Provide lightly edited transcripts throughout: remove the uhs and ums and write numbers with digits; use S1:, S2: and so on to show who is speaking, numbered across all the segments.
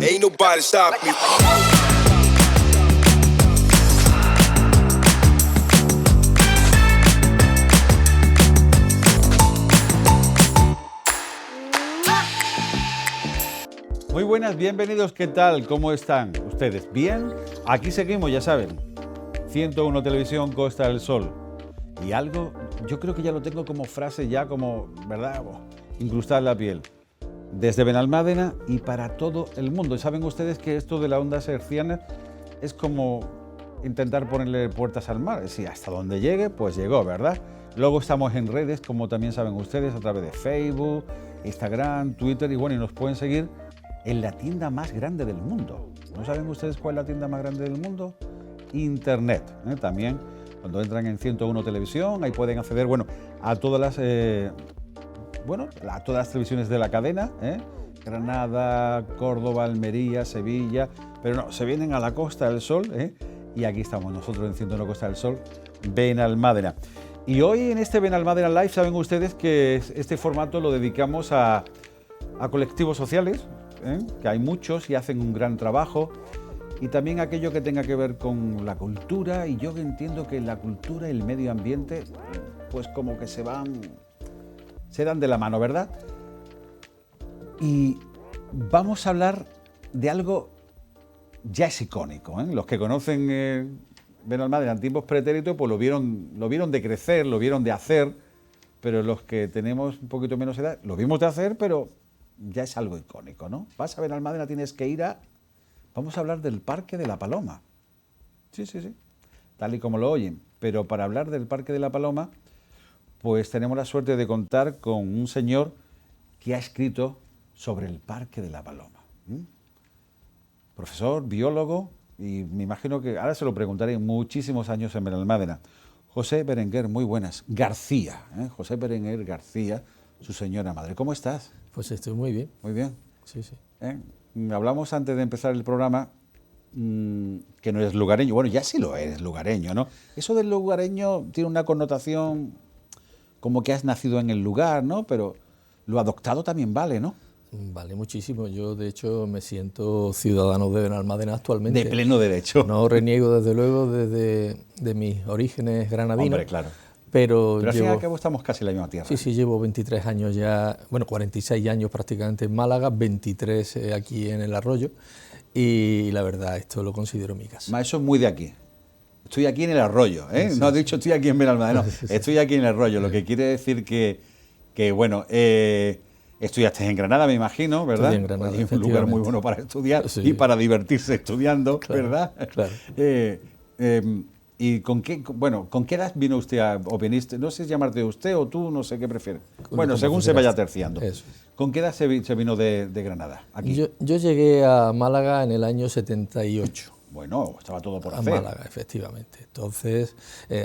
S1: Ain't nobody stop me.
S2: Muy buenas, bienvenidos, ¿qué tal? ¿Cómo están ustedes? ¿Bien? Aquí seguimos, ya saben, 101 Televisión, Costa del Sol. Y algo, yo creo que ya lo tengo como frase ya como, ¿verdad? Incrustada en la piel. Desde Benalmádena y para todo el mundo. Y saben ustedes que esto de las ondas hercianas es como intentar ponerle puertas al mar. Es decir, hasta donde llegue, pues llegó, ¿verdad? Luego estamos en redes, como también saben ustedes, a través de Facebook, Instagram, Twitter y bueno, y nos pueden seguir en la tienda más grande del mundo. ¿No saben ustedes cuál es la tienda más grande del mundo? Internet. También, cuando entran en 101 Televisión, ahí pueden acceder, bueno, a todas las, a todas las televisiones de la cadena, Granada, Córdoba, Almería, Sevilla, pero no, se vienen a la Costa del Sol, y aquí estamos nosotros en 101 Costa del Sol, Benalmádena. Y hoy en este Benalmádena Live, saben ustedes que este formato lo dedicamos a colectivos sociales, que hay muchos y hacen un gran trabajo, y también aquello que tenga que ver con la cultura, y yo entiendo que la cultura y el medio ambiente, pues como que se dan de la mano, ¿verdad? Y vamos a hablar de algo ya es icónico, Los que conocen Benalmádena en tiempos pretéritos, pues lo vieron de crecer, lo vieron de hacer, pero los que tenemos un poquito menos edad, lo vimos de hacer, pero ya es algo icónico, ¿no? Vas a Benalmádena, tienes que ir vamos a hablar del Parque de la Paloma. Sí, tal y como lo oyen. Pero para hablar del Parque de la Paloma, pues tenemos la suerte de contar con un señor que ha escrito sobre el Parque de la Paloma. Profesor, biólogo, y me imagino que ahora se lo preguntaré muchísimos años en Benalmádena. José Berenguer, muy buenas. García, José Berenguer García, su señora madre. ¿Cómo estás?
S3: Pues estoy muy bien.
S2: Muy bien.
S3: Sí.
S2: Hablamos antes de empezar el programa que no eres lugareño. Bueno, ya sí lo eres lugareño, ¿no? Eso del lugareño tiene una connotación como que has nacido en el lugar, ¿no? Pero lo adoptado también vale, ¿no?
S3: Vale muchísimo. Yo, de hecho, me siento ciudadano de Benalmádena actualmente.
S2: De pleno derecho.
S3: No reniego, desde luego, de mis orígenes granadinos.
S2: Hombre, claro.
S3: Pero
S2: al fin y al cabo estamos casi en la misma tierra.
S3: Sí, llevo 23 años ya, 46 años prácticamente en Málaga, 23 aquí en El Arroyo, y la verdad, esto lo considero mi casa.
S2: Eso es muy de aquí. Estoy aquí en El Arroyo,
S3: Sí.
S2: No he dicho estoy aquí en Benalmádena, no.
S3: Sí.
S2: Estoy aquí en El Arroyo, lo que quiere decir que estudiaste en Granada, me imagino, ¿verdad?
S3: Estudié en Granada,
S2: es un lugar muy bueno para estudiar y para divertirse estudiando,
S3: claro,
S2: ¿verdad?
S3: Claro.
S2: ¿Y con qué edad vino usted o viniste? No sé si llamarte usted o tú, no sé qué prefiere. Bueno, según se vaya terciando.
S3: Eso.
S2: ¿Con qué edad se vino de Granada? Aquí.
S3: Yo llegué a Málaga en el año 78.
S2: Bueno, estaba todo por
S3: a
S2: hacer.
S3: Málaga, efectivamente. Entonces,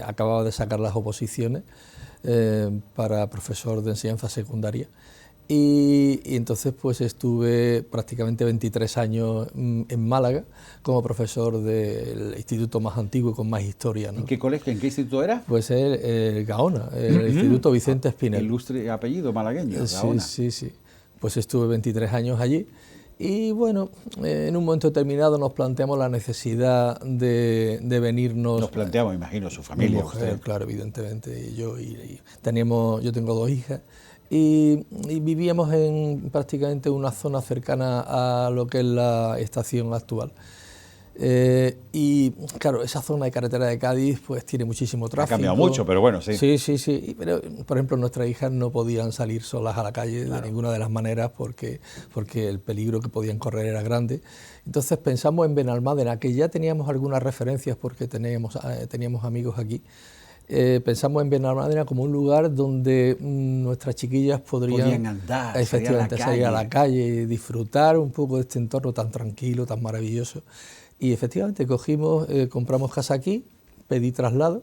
S3: acababa de sacar las oposiciones para profesor de enseñanza secundaria. Y entonces pues estuve prácticamente 23 años en Málaga como profesor del instituto más antiguo y con más historia, ¿no?
S2: ¿En qué colegio, en qué instituto era?
S3: Pues el Gaona, el Instituto Vicente Espinel.
S2: Ilustre apellido malagueño, Gaona.
S3: Sí. Pues estuve 23 años allí y bueno, en un momento determinado nos planteamos la necesidad de venirnos.
S2: Nos planteamos, imagino, su familia.
S3: Mi mujer,
S2: usted.
S3: claro, evidentemente, y yo yo tengo 2 hijas. Y vivíamos en prácticamente una zona cercana a lo que es la estación actual. Y claro, esa zona de carretera de Cádiz pues tiene muchísimo tráfico.
S2: Ha cambiado mucho, pero bueno, sí.
S3: Sí. Pero, por ejemplo, nuestras hijas no podían salir solas a la calle de ninguna de las maneras porque el peligro que podían correr era grande. Entonces pensamos en Benalmádena, que ya teníamos algunas referencias porque teníamos amigos aquí. Pensamos en Benalmádena como un lugar donde nuestras chiquillas podrían
S2: andar,
S3: efectivamente salir a la calle y disfrutar un poco de este entorno tan tranquilo, tan maravilloso. Y efectivamente compramos casa aquí, pedí traslado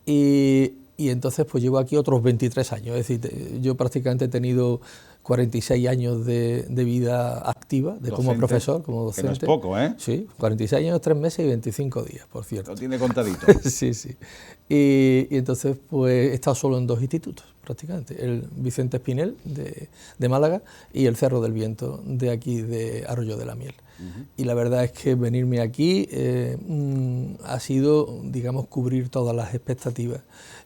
S3: y entonces pues llevo aquí otros 23 años. Es decir, yo prácticamente he tenido 46 años de vida activa, como profesor, como docente.
S2: Que no es poco, ¿eh?
S3: Sí, 46 años, 3 meses y 25 días, por cierto.
S2: Lo tiene contadito.
S3: Sí. Y entonces pues he estado solo en 2 institutos, prácticamente, el Vicente Espinel de Málaga y el Cerro del Viento de aquí de Arroyo de la Miel. Y la verdad es que venirme aquí ha sido, digamos, cubrir todas las expectativas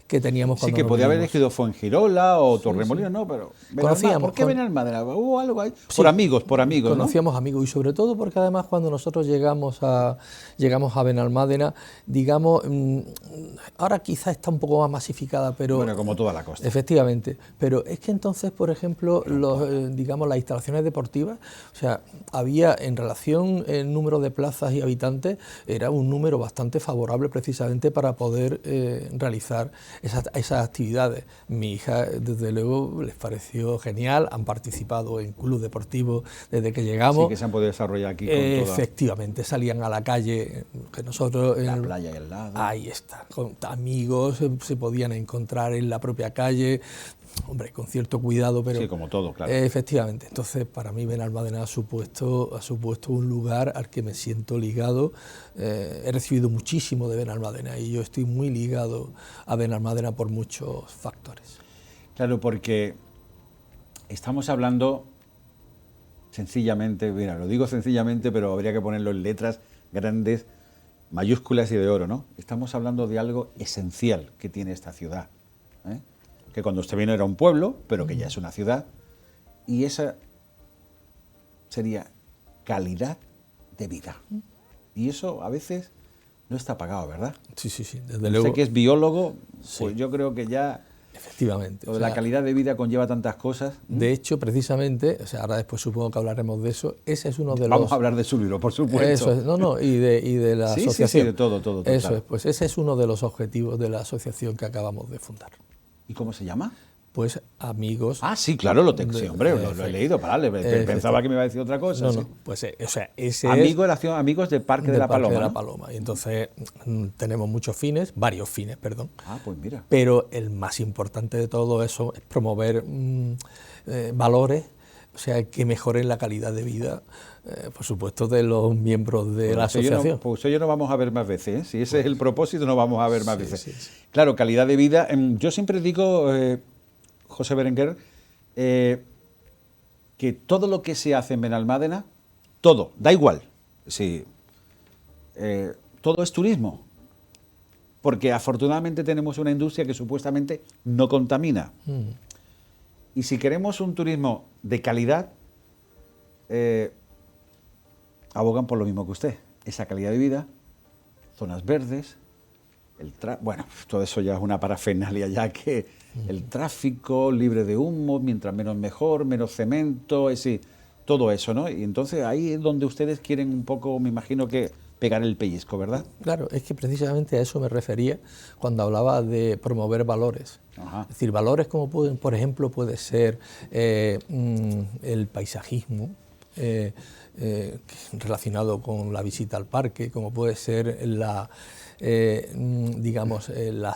S3: que teníamos cuando
S2: sí, que podía haber
S3: vinimos.
S2: elegido Fuengirola o
S3: Sí,
S2: Torremolinos,
S3: sí.
S2: no, pero
S3: Conocíamos,
S2: ¿por qué Benalmádena? ¿Hubo algo ahí?
S3: Sí,
S2: Por amigos, ¿no?
S3: conocíamos amigos, y sobre todo porque además cuando nosotros llegamos a Benalmádena, digamos, ahora quizás está un poco más masificada, pero...
S2: Bueno, como toda la costa.
S3: Efectivamente, pero es que entonces, por ejemplo, digamos, las instalaciones deportivas, o sea, había en relación el número de plazas y habitantes, era un número bastante favorable precisamente para poder realizar esas actividades. Mi hija, desde luego, les pareció genial, han participado en club deportivo desde que llegamos.
S2: Sí, que se han podido desarrollar aquí con toda...
S3: Efectivamente, salían a la calle, que nosotros...
S2: La playa y al lado.
S3: Ahí está, con amigos, se podían encontrar en la propia calle, hombre, con cierto cuidado, pero...
S2: Sí, como todo, claro.
S3: Efectivamente, entonces para mí Benalmádena ha supuesto un lugar al que me siento ligado. He recibido muchísimo de Benalmádena y yo estoy muy ligado a Benalmádena por muchos factores.
S2: Claro, porque estamos hablando sencillamente, mira, lo digo sencillamente, pero habría que ponerlo en letras grandes, mayúsculas y de oro, ¿no? Estamos hablando de algo esencial que tiene esta ciudad, ¿eh? Que cuando usted vino era un pueblo, pero que ya es una ciudad, y esa sería calidad de vida. Y eso a veces no está pagado, ¿verdad?
S3: Sí, sí, sí, desde luego.
S2: Usted que es biólogo,
S3: Sí.
S2: pues yo creo que ya...
S3: Efectivamente.
S2: Lo de la calidad de vida conlleva tantas cosas.
S3: De hecho, precisamente, o sea, ahora después supongo que hablaremos de eso, ese es uno de
S2: Vamos a hablar de su libro, por supuesto.
S3: Eso es, y de la
S2: Sí,
S3: asociación.
S2: sí, sí, de todo.
S3: Eso
S2: claro.
S3: es, pues ese es uno de los objetivos de la asociación que acabamos de fundar.
S2: ¿Y cómo se llama?
S3: Pues amigos...
S2: Ah, sí, claro, lo tengo. Sí, hombre, lo he leído, pensaba que me iba a decir otra cosa.
S3: No,
S2: sí.
S3: no, pues o sea, ese
S2: Amigos del Parque de la Paloma.
S3: Parque de la
S2: ¿no?
S3: Paloma. Y entonces tenemos varios fines, perdón.
S2: Ah, pues mira.
S3: Pero el más importante de todo eso es promover valores, o sea, que mejoren la calidad de vida, por supuesto, de los miembros de la asociación.
S2: Pues yo no vamos a ver más veces, ¿eh? Si ese es el propósito, no vamos a ver más veces.
S3: Sí, sí.
S2: Claro, calidad de vida. Yo siempre digo, José Berenguer, que todo lo que se hace en Benalmádena, todo, da igual, sí, todo es turismo. Porque afortunadamente tenemos una industria que supuestamente no contamina. Y si queremos un turismo de calidad, abogan por lo mismo que usted. Esa calidad de vida, zonas verdes, bueno, todo eso ya es una parafernalia ya que el tráfico libre de humo, mientras menos mejor, menos cemento, todo eso, ¿no? Y entonces ahí es donde ustedes quieren un poco, me imagino que pegar el pellizco, ¿verdad?
S3: Claro, es que precisamente a eso me refería cuando hablaba de promover valores.
S2: Ajá.
S3: Es decir, valores como por ejemplo puede ser el paisajismo, relacionado con la visita al parque, como puede ser la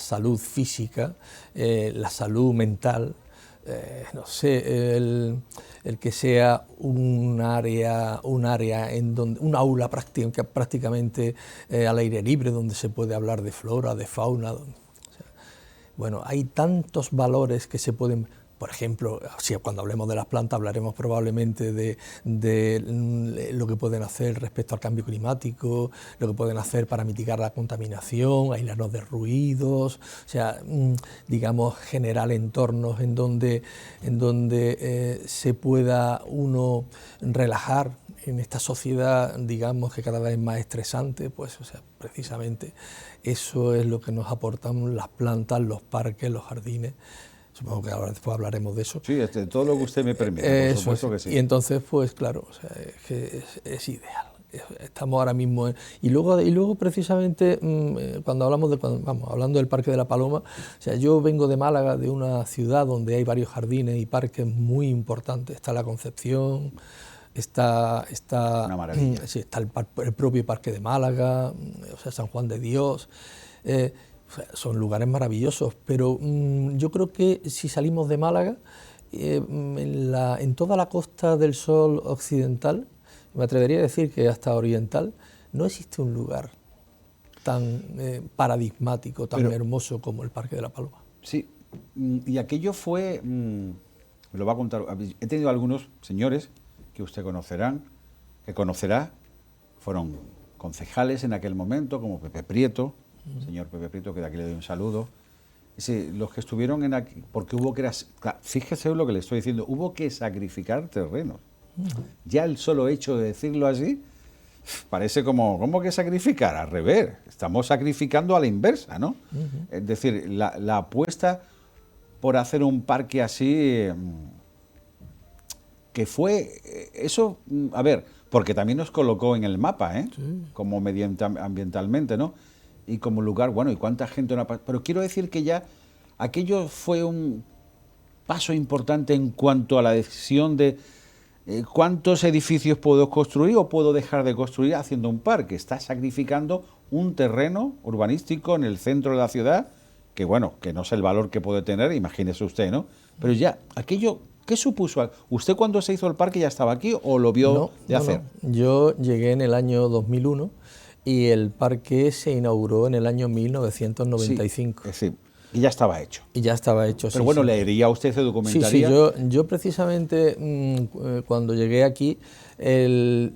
S3: salud física, la salud mental, no sé, el que sea un área en donde, un aula prácticamente al aire libre, donde se puede hablar de flora, de fauna. Bueno, hay tantos valores que se pueden... Por ejemplo, cuando hablemos de las plantas hablaremos probablemente de lo que pueden hacer respecto al cambio climático, lo que pueden hacer para mitigar la contaminación, aislarnos de ruidos, o sea, digamos, generar entornos en donde se pueda uno relajar en esta sociedad, digamos, que cada vez es más estresante, pues, o sea, precisamente eso es lo que nos aportan las plantas, los parques, los jardines. Supongo que ahora después hablaremos de eso.
S2: Sí, todo lo que usted me permite, por supuesto que sí.
S3: Y entonces, pues claro, o sea, es ideal. Estamos ahora mismo... Y luego precisamente, cuando hablando del Parque de la Paloma, o sea, yo vengo de Málaga, de una ciudad donde hay varios jardines y parques muy importantes. Está La Concepción, está
S2: una maravilla.
S3: Sí, está el propio Parque de Málaga, o sea, San Juan de Dios... O sea, son lugares maravillosos, pero yo creo que si salimos de Málaga, en toda la Costa del Sol occidental, me atrevería a decir que hasta oriental, no existe un lugar tan paradigmático, tan hermoso como el Parque de la Paloma.
S2: Sí, Y aquello fue, me lo va a contar, he tenido algunos señores que usted conocerá, fueron concejales en aquel momento, como Pepe Prieto, señor Pepe Prieto, que de aquí le doy un saludo. Sí, los que estuvieron en aquí, porque hubo que, fíjese lo que le estoy diciendo, hubo que sacrificar terrenos. Ya el solo hecho de decirlo así, parece como que sacrificar, al revés, estamos sacrificando a la inversa, ¿no? Es decir, la apuesta por hacer un parque así, que fue, eso, a ver, porque también nos colocó en el mapa, sí, como ambientalmente, ¿no? Y como lugar, bueno, ¿y cuánta gente no ha pasado? Pero quiero decir que ya aquello fue un paso importante en cuanto a la decisión de cuántos edificios puedo construir o puedo dejar de construir haciendo un parque. Está sacrificando un terreno urbanístico en el centro de la ciudad, que bueno, que no sé el valor que puede tener, imagínese usted, ¿no? Pero ya, aquello, ¿qué supuso? ¿Usted cuando se hizo el parque ya estaba aquí o lo vio hacer?
S3: No. Yo llegué en el año 2001 y el parque se inauguró en el año 1995.
S2: Sí, y ya estaba hecho.
S3: Y ya estaba hecho,
S2: pero bueno, ¿leería usted, se documentaría?
S3: Sí, yo precisamente cuando llegué aquí, el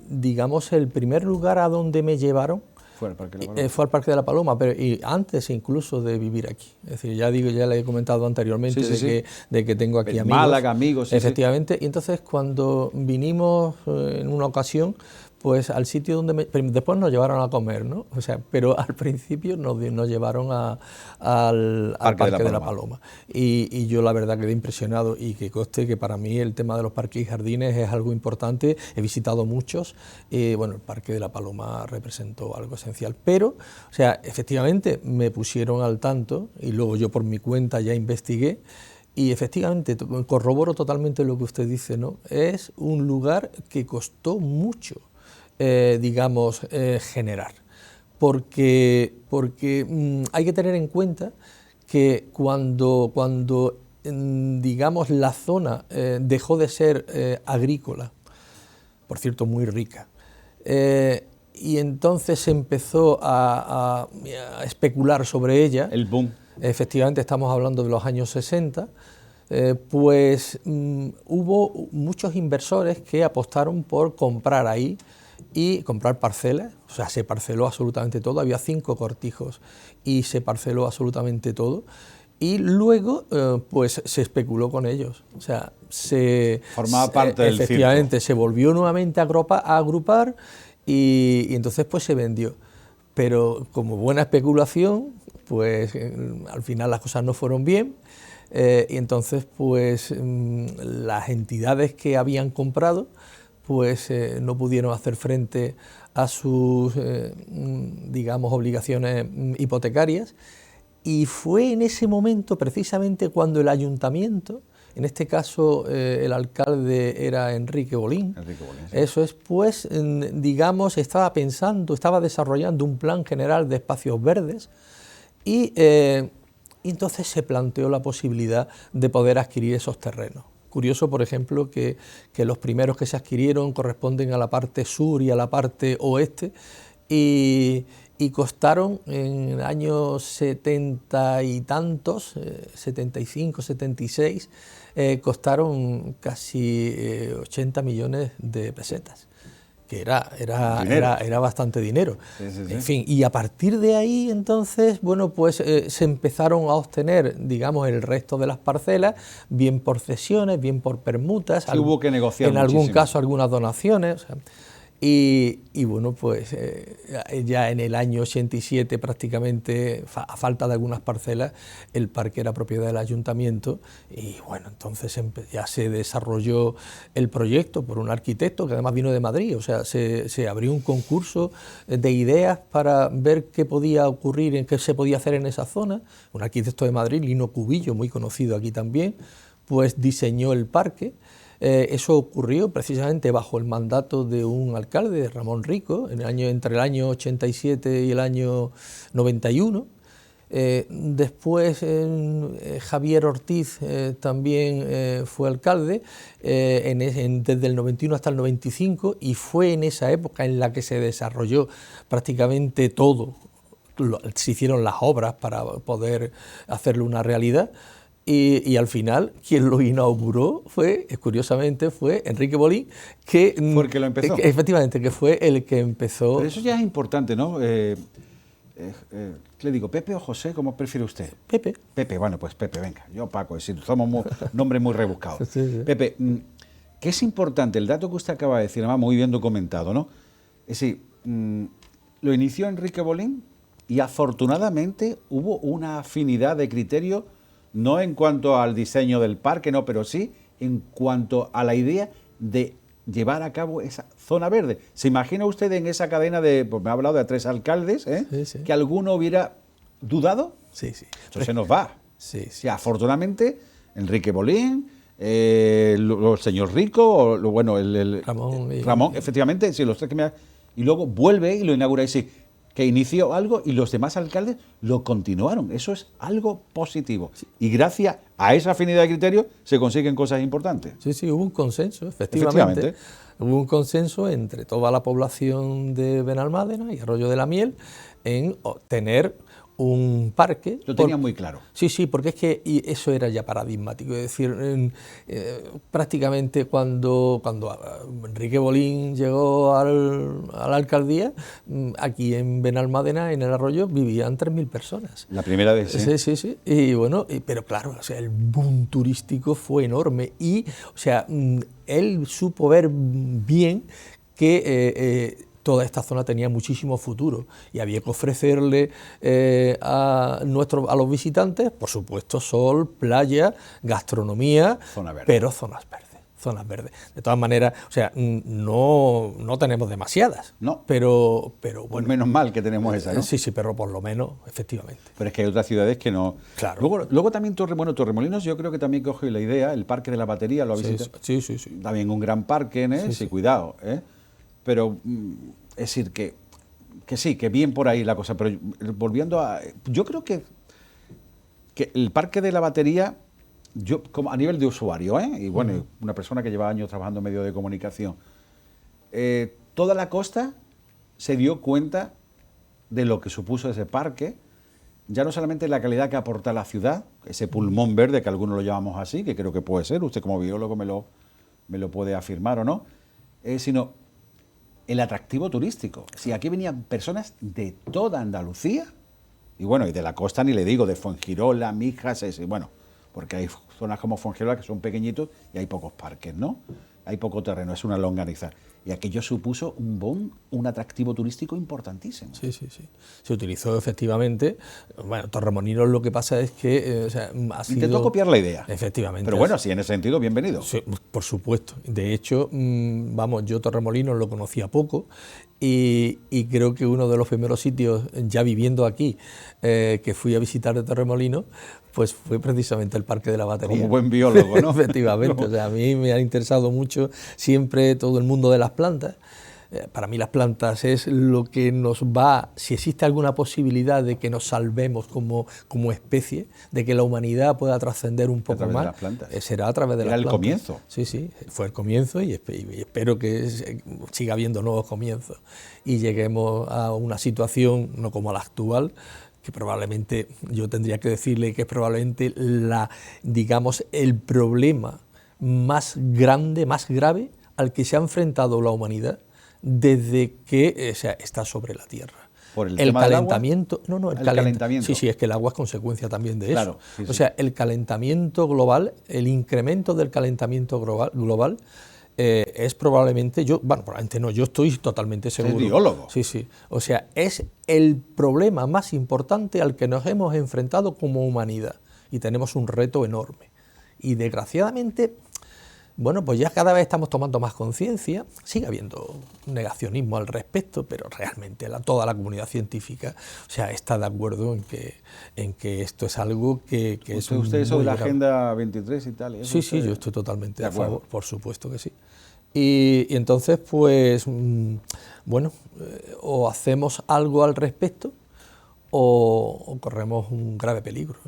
S3: primer lugar a donde me llevaron
S2: fue al Parque de la Paloma.
S3: Fue al Parque de la Paloma, pero y antes incluso de vivir aquí. Es decir, ya le he comentado anteriormente de que tengo aquí amigos.
S2: Málaga, amigos.
S3: Efectivamente, y entonces cuando vinimos en una ocasión, pues al sitio donde después nos llevaron a comer, ¿no? O sea, pero al principio nos llevaron al Parque de la Paloma. Y yo la verdad quedé impresionado, y que conste que para mí el tema de los parques y jardines es algo importante. He visitado muchos, bueno, el Parque de la Paloma representó algo esencial, pero, o sea, efectivamente me pusieron al tanto y luego yo por mi cuenta ya investigué. Y efectivamente, corroboro totalmente lo que usted dice, ¿no? Es un lugar que costó mucho, generar, porque hay que tener en cuenta que cuando la zona dejó de ser agrícola, por cierto muy rica, y entonces se empezó a especular sobre ella.
S2: El boom.
S3: Efectivamente, estamos hablando de los años 60, pues hubo muchos inversores que apostaron por comprar ahí y comprar parcelas. O sea, se parceló absolutamente todo, había 5 cortijos y se parceló absolutamente todo, y luego pues se especuló con ellos. O sea,
S2: formaba parte del
S3: efectivamente circo. Se volvió nuevamente a agrupar y entonces pues se vendió. Pero como buena especulación, pues al final las cosas no fueron bien, y entonces pues las entidades que habían comprado pues no pudieron hacer frente a sus obligaciones hipotecarias, y fue en ese momento precisamente cuando el ayuntamiento, en este caso el alcalde era Enrique Bolín. Sí. Eso es, pues, estaba desarrollando un plan general de espacios verdes, y entonces se planteó la posibilidad de poder adquirir esos terrenos. Curioso, por ejemplo, que los primeros que se adquirieron corresponden a la parte sur y a la parte oeste, y costaron en el año 70 y tantos, 75, 76, costaron casi 80 millones de pesetas, que era bastante dinero. Sí. En fin, y a partir de ahí, entonces, bueno, pues se empezaron a obtener, el resto de las parcelas, bien por cesiones, bien por permutas.
S2: Sí, hubo que negociar
S3: en
S2: muchísimo.
S3: Algún caso, algunas donaciones. O sea, y bueno, pues ya en el año 87 prácticamente, a falta de algunas parcelas, el parque era propiedad del ayuntamiento, y bueno, entonces ya se desarrolló el proyecto por un arquitecto que además vino de Madrid. O sea, se abrió un concurso de ideas para ver qué podía ocurrir, qué se podía hacer en esa zona. Un arquitecto de Madrid, Lino Cubillo, muy conocido aquí también, pues diseñó el parque. Eso ocurrió precisamente bajo el mandato de un alcalde, de Ramón Rico, entre el año 87 y el año 91. Después Javier Ortiz también fue alcalde desde el 91 hasta el 95, y fue en esa época en la que se desarrolló prácticamente todo. Se hicieron las obras para poder hacerlo una realidad. Y al final, quien lo inauguró curiosamente, fue Enrique Bolín, que
S2: fue el que lo empezó.
S3: Efectivamente, que fue el que empezó.
S2: Pero eso ya es importante, ¿no? ¿Qué le digo, Pepe o José? ¿Cómo prefiere usted?
S3: Pepe.
S2: Pepe, bueno, pues Pepe, venga. Yo, Paco, es decir, somos nombres muy rebuscados.
S3: Sí.
S2: Pepe, ¿qué es importante? El dato que usted acaba de decir, además muy bien documentado, ¿no? Es decir, lo inició Enrique Bolín y afortunadamente hubo una afinidad de criterio, no en cuanto al diseño del parque, no, pero sí en cuanto a la idea de llevar a cabo esa zona verde. ¿Se imagina usted en esa cadena de, pues me ha hablado de 3 alcaldes,
S3: Sí.
S2: que alguno hubiera dudado?
S3: Sí.
S2: Eso se nos va.
S3: Sí.
S2: O sea, afortunadamente, Enrique Bolín, el señor Rico, Ramón, efectivamente, sí, los tres que me ha... Y luego vuelve y lo inaugura y sí, que inició algo y los demás alcaldes lo continuaron. Eso es algo positivo. Sí. Y gracias a esa afinidad de criterio se consiguen cosas importantes.
S3: Sí, hubo un consenso, efectivamente. Hubo un consenso entre toda la población de Benalmádena y Arroyo de la Miel en obtener un parque.
S2: Lo tenían muy claro.
S3: Sí, porque es que eso era ya paradigmático. Es decir, prácticamente cuando Enrique Bolín llegó a la alcaldía, aquí en Benalmádena, en el Arroyo, vivían 3.000 personas.
S2: La primera vez, ¿sí?
S3: Sí. Y bueno, pero claro, o sea, el boom turístico fue enorme y, o sea, él supo ver bien que toda esta zona tenía muchísimo futuro y había que ofrecerle a los visitantes, por supuesto, sol, playa, gastronomía, pero zonas verdes. De todas maneras, o sea, no tenemos demasiadas.
S2: No.
S3: Pero bueno.
S2: Menos mal que tenemos esa, ¿no?
S3: Sí, pero por lo menos, efectivamente.
S2: Pero es que hay otras ciudades que no.
S3: Claro.
S2: Luego también Torremolinos, yo creo que también coge la idea, el Parque de la Batería, lo ha visitado.
S3: Sí.
S2: También un gran parque, sí, cuidado, Pero es decir que sí, que bien por ahí la cosa, pero volviendo a... Yo creo que el Parque de la Batería, yo como a nivel de usuario, y bueno, una persona que lleva años trabajando en medios de comunicación, toda la costa se dio cuenta de lo que supuso ese parque, ya no solamente la calidad que aporta a la ciudad, ese pulmón verde que algunos lo llamamos así, que creo que puede ser, usted como biólogo me lo puede afirmar o no, sino el atractivo turístico. Si aquí venían personas de toda Andalucía, y bueno, y de la costa ni le digo, de Fuengirola, Mijas, bueno, porque hay zonas como Fuengirola que son pequeñitos y hay pocos parques, ¿no? Hay poco terreno, es una longaniza. Y aquello supuso un atractivo turístico importantísimo.
S3: Sí. Se utilizó efectivamente. Bueno, Torremolinos lo que pasa es que
S2: intentó copiar la idea.
S3: Efectivamente.
S2: Pero bueno, sí, en ese sentido, bienvenido.
S3: Sí, por supuesto. De hecho, yo Torremolinos lo conocía poco y creo que uno de los primeros sitios, ya viviendo aquí, que fui a visitar de Torremolinos, pues fue precisamente el Parque de la Batería.
S2: Como buen biólogo, ¿no?
S3: Efectivamente. O sea, a mí me ha interesado mucho siempre todo el mundo de las plantas. Para mí las plantas es lo que nos va, si existe alguna posibilidad de que nos salvemos como especie, de que la humanidad pueda trascender un poco más, será a través de las plantas.
S2: Era el comienzo.
S3: Sí, fue el comienzo y espero que siga habiendo nuevos comienzos y lleguemos a una situación, no como la actual, que probablemente yo tendría que decirle que es probablemente el problema más grande, más grave al que se ha enfrentado la humanidad desde que está sobre la Tierra.
S2: ¿Por el tema
S3: calentamiento?
S2: Del agua?
S3: No, el calentamiento. Sí, es que el agua es consecuencia también de eso.
S2: Sí.
S3: O sea, el calentamiento global, el incremento del calentamiento global es probablemente, probablemente no, yo estoy totalmente seguro.
S2: Es biólogo.
S3: Sí. O sea, es el problema más importante al que nos hemos enfrentado como humanidad y tenemos un reto enorme. Y desgraciadamente, pues ya cada vez estamos tomando más conciencia, sigue habiendo negacionismo al respecto, pero realmente toda la comunidad científica está de acuerdo en que esto es algo que es
S2: ¿Usted eso de la Agenda 23 y tal?
S3: Sí, yo estoy totalmente de favor, por supuesto que sí. Y entonces, pues, o hacemos algo al respecto o corremos un grave peligro,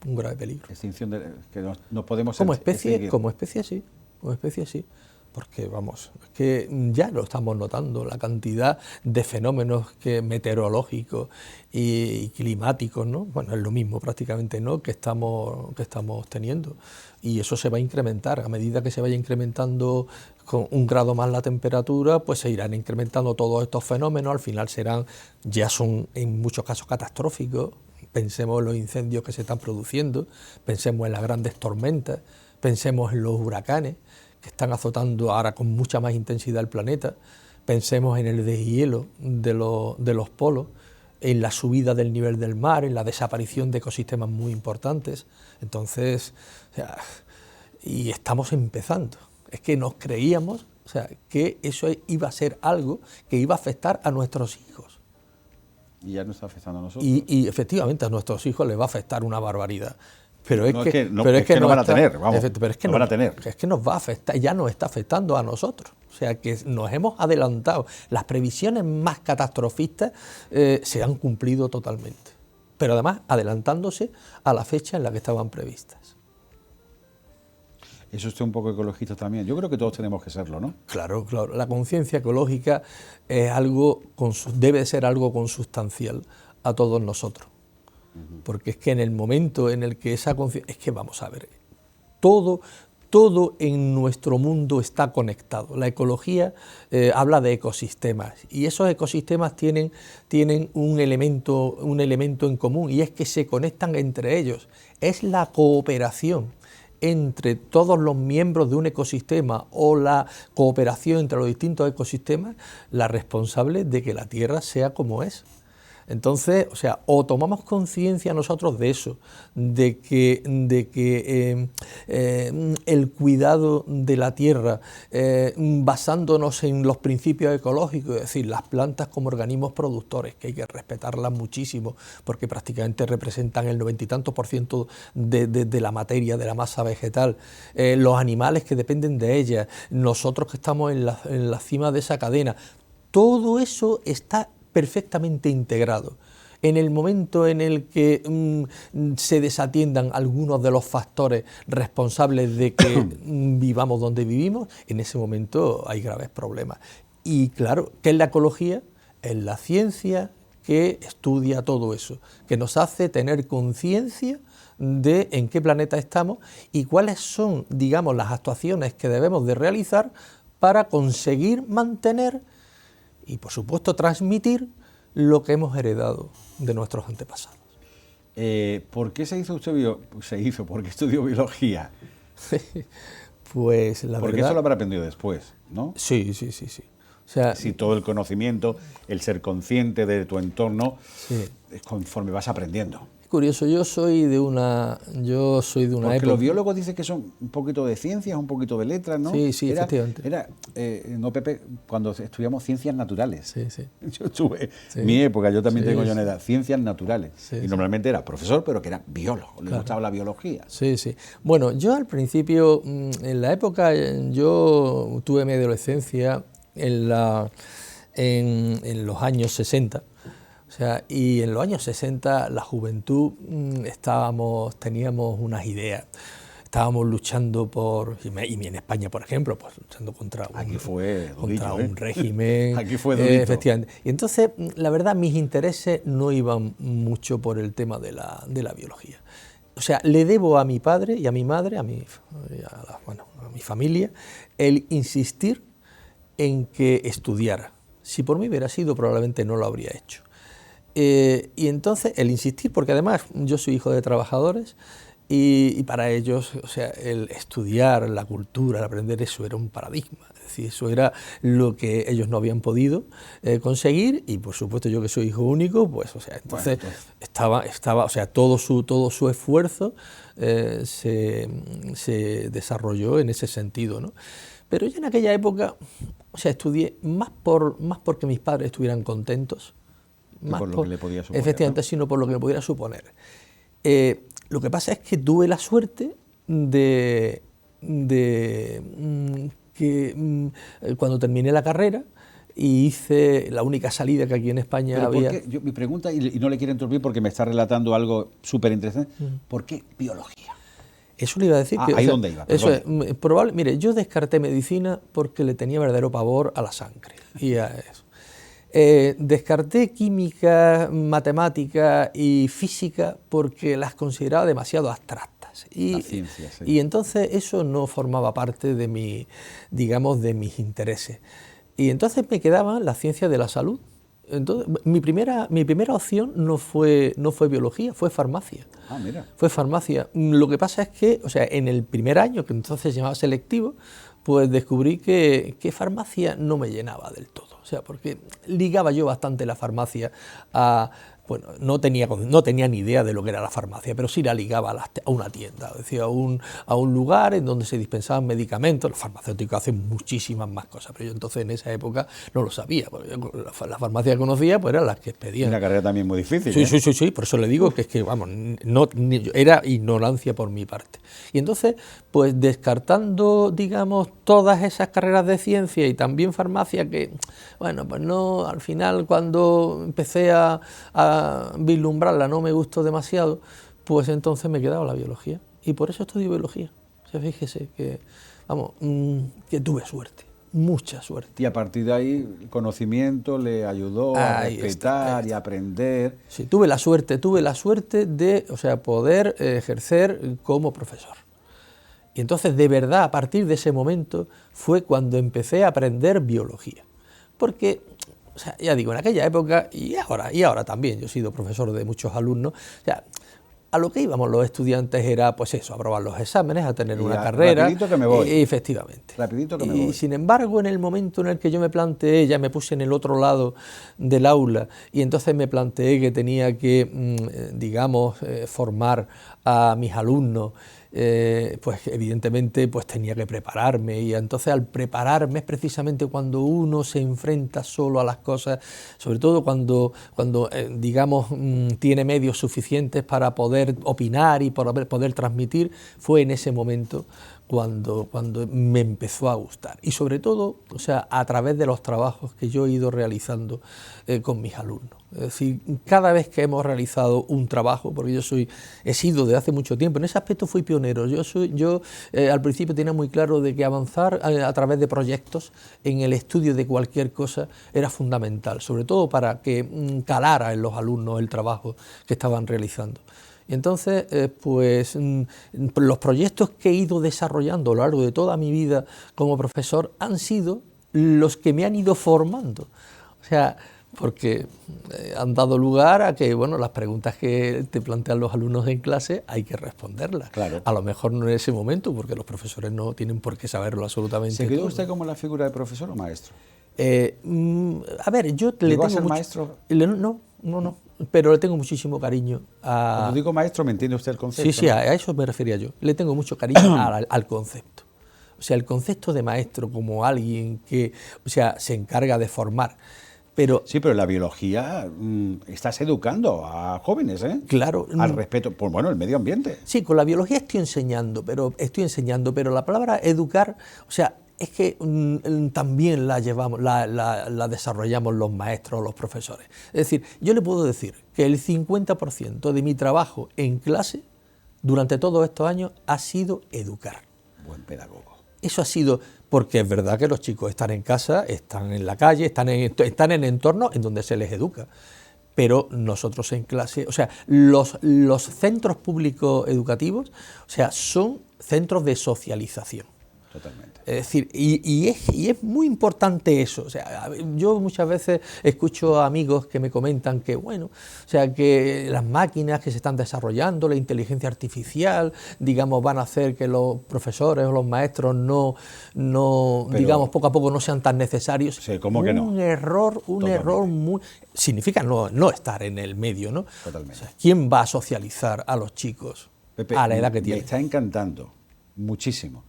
S3: un grave peligro.
S2: Extinción que no podemos
S3: como especie sí, porque vamos, es que ya lo estamos notando, la cantidad de fenómenos meteorológicos y climáticos, ¿no? Bueno, es lo mismo prácticamente, ¿no?, que estamos teniendo, y eso se va a incrementar. A medida que se vaya incrementando con 1 grado más la temperatura, pues se irán incrementando todos estos fenómenos, al final ya son en muchos casos catastróficos. Pensemos en los incendios que se están produciendo, pensemos en las grandes tormentas, pensemos en los huracanes que están azotando ahora con mucha más intensidad el planeta, pensemos en el deshielo de los polos, en la subida del nivel del mar, en la desaparición de ecosistemas muy importantes. Entonces, o sea, y estamos empezando. Es que nos creíamos, o sea, que eso iba a ser algo que iba a afectar a nuestros hijos.
S2: Y ya nos está afectando a nosotros.
S3: Y efectivamente a nuestros hijos les va a afectar una barbaridad. Pero es que no
S2: van a tener, vamos,
S3: pero es que
S2: no van a tener.
S3: Es que nos va a afectar, ya nos está afectando a nosotros. O sea que nos hemos adelantado. Las previsiones más catastrofistas se han cumplido totalmente. Pero además adelantándose a la fecha en la que estaban previstas.
S2: Eso es un poco ecologista también. Yo creo que todos tenemos que serlo, ¿no?
S3: Claro, claro. La conciencia ecológica es debe ser algo consustancial a todos nosotros. Porque es que en el momento en el que esa conciencia... Es que vamos a ver, todo en nuestro mundo está conectado. La ecología habla de ecosistemas, y esos ecosistemas tienen un elemento en común, y es que se conectan entre ellos. Es la cooperación entre todos los miembros de un ecosistema, o la cooperación entre los distintos ecosistemas, la responsable de que la Tierra sea como es. Entonces, o sea, o tomamos conciencia nosotros de eso, de que el cuidado de la tierra, basándonos en los principios ecológicos, es decir, las plantas como organismos productores, que hay que respetarlas muchísimo, porque prácticamente representan el 90 y tantos % de la materia, de la masa vegetal, los animales que dependen de ellas, nosotros que estamos en la cima de esa cadena, todo eso está perfectamente integrado. En el momento en el que se desatiendan algunos de los factores responsables de que vivamos donde vivimos, en ese momento hay graves problemas. Y claro, ¿qué es la ecología? Es la ciencia que estudia todo eso, que nos hace tener conciencia de en qué planeta estamos y cuáles son, digamos, las actuaciones que debemos de realizar para conseguir mantener y, por supuesto, transmitir lo que hemos heredado de nuestros antepasados.
S2: ¿Por qué ¿Por qué estudió biología?
S3: Pues la verdad...
S2: Porque eso lo habrá aprendido después, ¿no?
S3: Sí. O sea,
S2: si todo el conocimiento, el ser consciente de tu entorno,
S3: sí,
S2: conforme vas aprendiendo.
S3: Curioso, yo soy de una
S2: Porque
S3: época...
S2: los biólogos dicen que son un poquito de ciencias, un poquito de letras, ¿no?
S3: Sí, efectivamente.
S2: No, Pepe, cuando estudiamos ciencias naturales.
S3: Sí.
S2: Yo tuve mi época, yo también tengo yo una edad, ciencias naturales.
S3: Y
S2: normalmente era profesor, pero que era biólogo, le gustaba la biología.
S3: Sí. Bueno, yo al principio, en la época, yo tuve mi adolescencia en los años 60. O sea, y en los años 60 la juventud teníamos unas ideas, estábamos luchando y en España, por ejemplo, pues luchando contra un régimen.
S2: Aquí fue durito.
S3: Efectivamente. Y entonces, la verdad, mis intereses no iban mucho por el tema de la biología. O sea, le debo a mi padre y a mi madre, a mi familia, el insistir en que estudiara. Si por mí hubiera sido, probablemente no lo habría hecho. Y entonces el insistir, porque además yo soy hijo de trabajadores y para ellos, o sea, el estudiar la cultura, el aprender eso era un paradigma, es decir, eso era lo que ellos no habían podido conseguir y por supuesto yo que soy hijo único, pues, o sea, entonces estaba, o sea, todo su esfuerzo se desarrolló en ese sentido, ¿no? Pero yo en aquella época, o sea, estudié más porque mis padres estuvieran contentos,
S2: más por lo que le podía suponer,
S3: efectivamente, ¿no? Sino por lo que me pudiera suponer. Lo que pasa es que tuve la suerte de que cuando terminé la carrera y hice la única salida que aquí en España había...
S2: Mi pregunta, y no le quiero interrumpir porque me está relatando algo súper interesante, ¿por qué biología?
S3: Eso le iba a decir.
S2: Ahí donde iba.
S3: Eso es probable. Mire, yo descarté medicina porque le tenía verdadero pavor a la sangre y a eso. Descarté química, matemática y física porque las consideraba demasiado abstractas.
S2: La ciencia, sí.
S3: Y entonces eso no formaba parte de digamos, de mis intereses. Y entonces me quedaba la ciencia de la salud. Entonces, mi primera opción no fue biología, fue farmacia.
S2: Ah, mira.
S3: Fue farmacia. Lo que pasa es que, o sea, en el primer año, que entonces se llamaba selectivo, pues descubrí que farmacia no me llenaba del todo. O sea, porque ligaba yo bastante la farmacia a... Bueno, no tenía ni idea de lo que era la farmacia, pero sí la ligaba a una tienda, es decir, a un lugar en donde se dispensaban medicamentos. Los farmacéuticos hacen muchísimas más cosas, pero yo entonces en esa época no lo sabía, porque la farmacia que conocía pues eran las que expedían.
S2: Una carrera también muy difícil.
S3: Sí, por eso le digo que es que, vamos, era ignorancia por mi parte. Y entonces, pues descartando, digamos, todas esas carreras de ciencia y también farmacia que, bueno, pues no, al final cuando empecé a vislumbrarla no me gustó demasiado, pues entonces me quedaba la biología. Y por eso estudio biología. O sea, fíjese que, vamos, que tuve suerte, mucha suerte.
S2: Y a partir de ahí el conocimiento le ayudó a respetar y aprender.
S3: Sí, tuve la suerte de, o sea, poder ejercer como profesor. Y entonces, de verdad, a partir de ese momento fue cuando empecé a aprender biología. Porque, o sea, ya digo, en aquella época y ahora también, yo he sido profesor de muchos alumnos, o sea, a lo que íbamos los estudiantes era, pues eso, a aprobar los exámenes, a tener una carrera.
S2: Rapidito que me voy.
S3: Efectivamente.
S2: Rapidito que me voy.
S3: Y sin embargo, en el momento en el que yo me planteé, ya me puse en el otro lado del aula y entonces me planteé que tenía que, digamos, formar a mis alumnos, pues evidentemente pues tenía que prepararme, y entonces al prepararme es precisamente cuando uno se enfrenta solo a las cosas, sobre todo cuando digamos tiene medios suficientes para poder opinar y para poder transmitir. Fue en ese momento cuando me empezó a gustar, y sobre todo, o sea, a través de los trabajos que yo he ido realizando con mis alumnos. Es decir, cada vez que hemos realizado un trabajo, porque he sido desde hace mucho tiempo, en ese aspecto fui pionero. Yo al principio tenía muy claro de que avanzar a través de proyectos en el estudio de cualquier cosa era fundamental, sobre todo para que calara en los alumnos el trabajo que estaban realizando. Y entonces, pues los proyectos que he ido desarrollando a lo largo de toda mi vida como profesor han sido los que me han ido formando. O sea, porque han dado lugar a que, bueno, las preguntas que te plantean los alumnos en clase hay que responderlas.
S2: Claro.
S3: A lo mejor no en ese momento, porque los profesores no tienen por qué saberlo absolutamente todo.
S2: ¿Se quedó usted como la figura de profesor o maestro?
S3: A ver, yo le tengo
S2: a ser maestro?
S3: No, pero le tengo muchísimo cariño a...
S2: Cuando digo maestro, ¿me entiende usted el concepto?
S3: Sí, a eso me refería yo. Le tengo mucho cariño al concepto. O sea, el concepto de maestro como alguien que, o sea, se encarga de formar. Pero,
S2: sí, pero en la biología estás educando a jóvenes, ¿eh?
S3: Claro.
S2: Al respeto, pues bueno, el medio ambiente.
S3: Sí, con la biología estoy enseñando, pero la palabra educar, o sea, es que también la llevamos, la desarrollamos los maestros, los profesores. Es decir, yo le puedo decir que el 50% de mi trabajo en clase durante todos estos años ha sido educar.
S2: Buen pedagogo.
S3: Eso ha sido porque es verdad que los chicos están en casa, están en la calle, están en entornos en donde se les educa. Pero nosotros en clase, o sea, los centros públicos educativos, o sea, son centros de socialización.
S2: Totalmente.
S3: Es decir, y es muy importante eso. O sea, yo muchas veces escucho a amigos que me comentan que, bueno, o sea, que las máquinas que se están desarrollando, la inteligencia artificial, digamos, van a hacer que los profesores o los maestros no digamos, poco a poco no sean tan necesarios.
S2: Sí, ¿cómo que no?
S3: Un error muy... Significa no estar en el medio, ¿no?
S2: Totalmente.
S3: O sea, ¿quién va a socializar a los chicos
S2: Pepe,
S3: a la edad que tienen?
S2: Me está encantando muchísimo.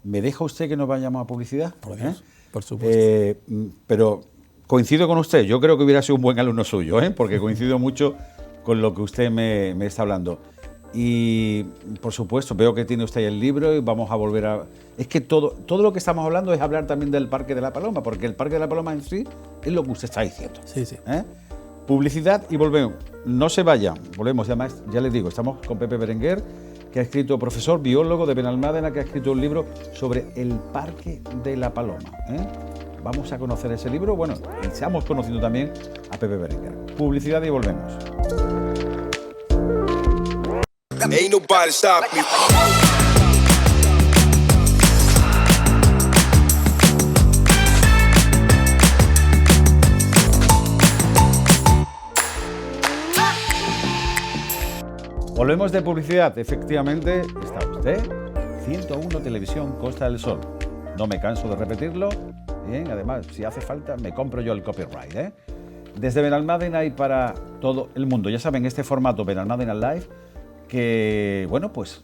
S2: ¿Me deja usted que nos vayamos a publicidad?
S3: Por Dios, por supuesto.
S2: Pero coincido con usted, yo creo que hubiera sido un buen alumno suyo, porque coincido mucho con lo que usted me está hablando. Y, por supuesto, veo que tiene usted el libro y vamos a volver a... Es que todo lo que estamos hablando es hablar también del Parque de la Paloma, porque el Parque de la Paloma en sí es lo que usted está diciendo.
S3: Sí, sí.
S2: Publicidad y volvemos. No se vayan, volvemos, además, ya les digo, estamos con Pepe Berenguer, que ha escrito, profesor, biólogo de Benalmádena, que ha escrito un libro sobre el Parque de la Paloma. Vamos a conocer ese libro, bueno, y seamos conociendo también a Pepe Berenguer. Publicidad y volvemos. Ain't nobody stop me. Volvemos de publicidad. Efectivamente, está usted. 101 Televisión Costa del Sol. No me canso de repetirlo. Bien, además, si hace falta, me compro yo el copyright. Desde Benalmádena y para todo el mundo. Ya saben, este formato Benalmádena Live, que, bueno, pues,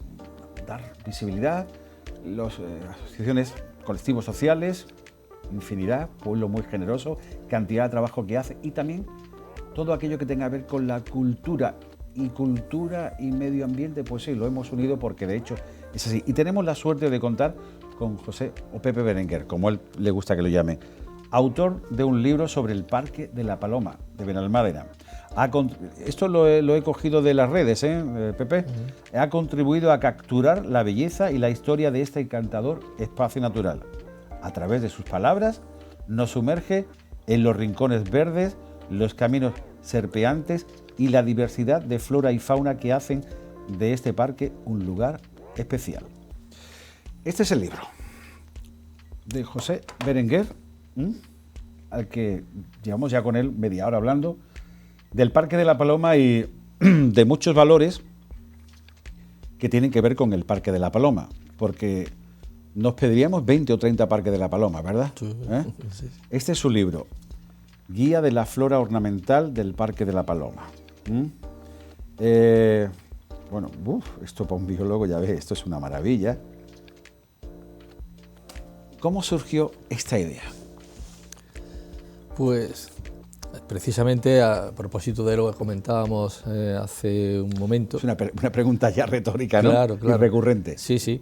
S2: dar visibilidad, las asociaciones, colectivos sociales, infinidad, pueblo muy generoso, cantidad de trabajo que hace y también todo aquello que tenga que ver con la cultura y medio ambiente, pues sí, lo hemos unido porque de hecho es así. Y tenemos la suerte de contar con José o Pepe Berenguer, como él le gusta que lo llame, autor de un libro sobre el Parque de la Paloma, de Benalmádena. Esto lo he cogido de las redes, Pepe. Ha contribuido a capturar la belleza y la historia de este encantador espacio natural. A través de sus palabras, nos sumerge en los rincones verdes, los caminos serpeantes y la diversidad de flora y fauna que hacen de este parque un lugar especial. Este es el libro de José Berenguer, al que llevamos ya con él media hora hablando, del Parque de la Paloma y de muchos valores que tienen que ver con el Parque de la Paloma, porque nos pediríamos 20 o 30 Parques de la Paloma, ¿verdad? Sí. Este es su libro, Guía de la Flora Ornamental del Parque de la Paloma. Bueno, esto para un biólogo, ya ves, esto es una maravilla. ¿Cómo surgió esta idea?
S3: Pues precisamente a propósito de lo que comentábamos hace un momento.
S2: Es una pregunta ya retórica, ¿no?
S3: Claro.
S2: Y recurrente.
S3: Sí.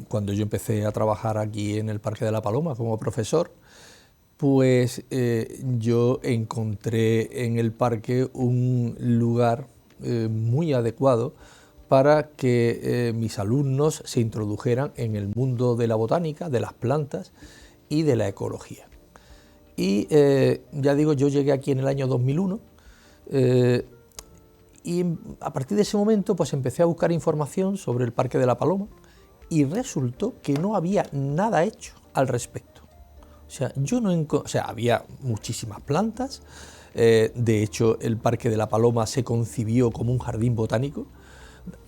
S3: Cuando yo empecé a trabajar aquí en el Parque de la Paloma como profesor, pues yo encontré en el parque un lugar muy adecuado para que mis alumnos se introdujeran en el mundo de la botánica, de las plantas y de la ecología. Y ya digo, yo llegué aquí en el año 2001 y a partir de ese momento pues empecé a buscar información sobre el Parque de la Paloma y resultó que no había nada hecho al respecto. O sea, había muchísimas plantas, de hecho el Parque de la Paloma se concibió como un jardín botánico.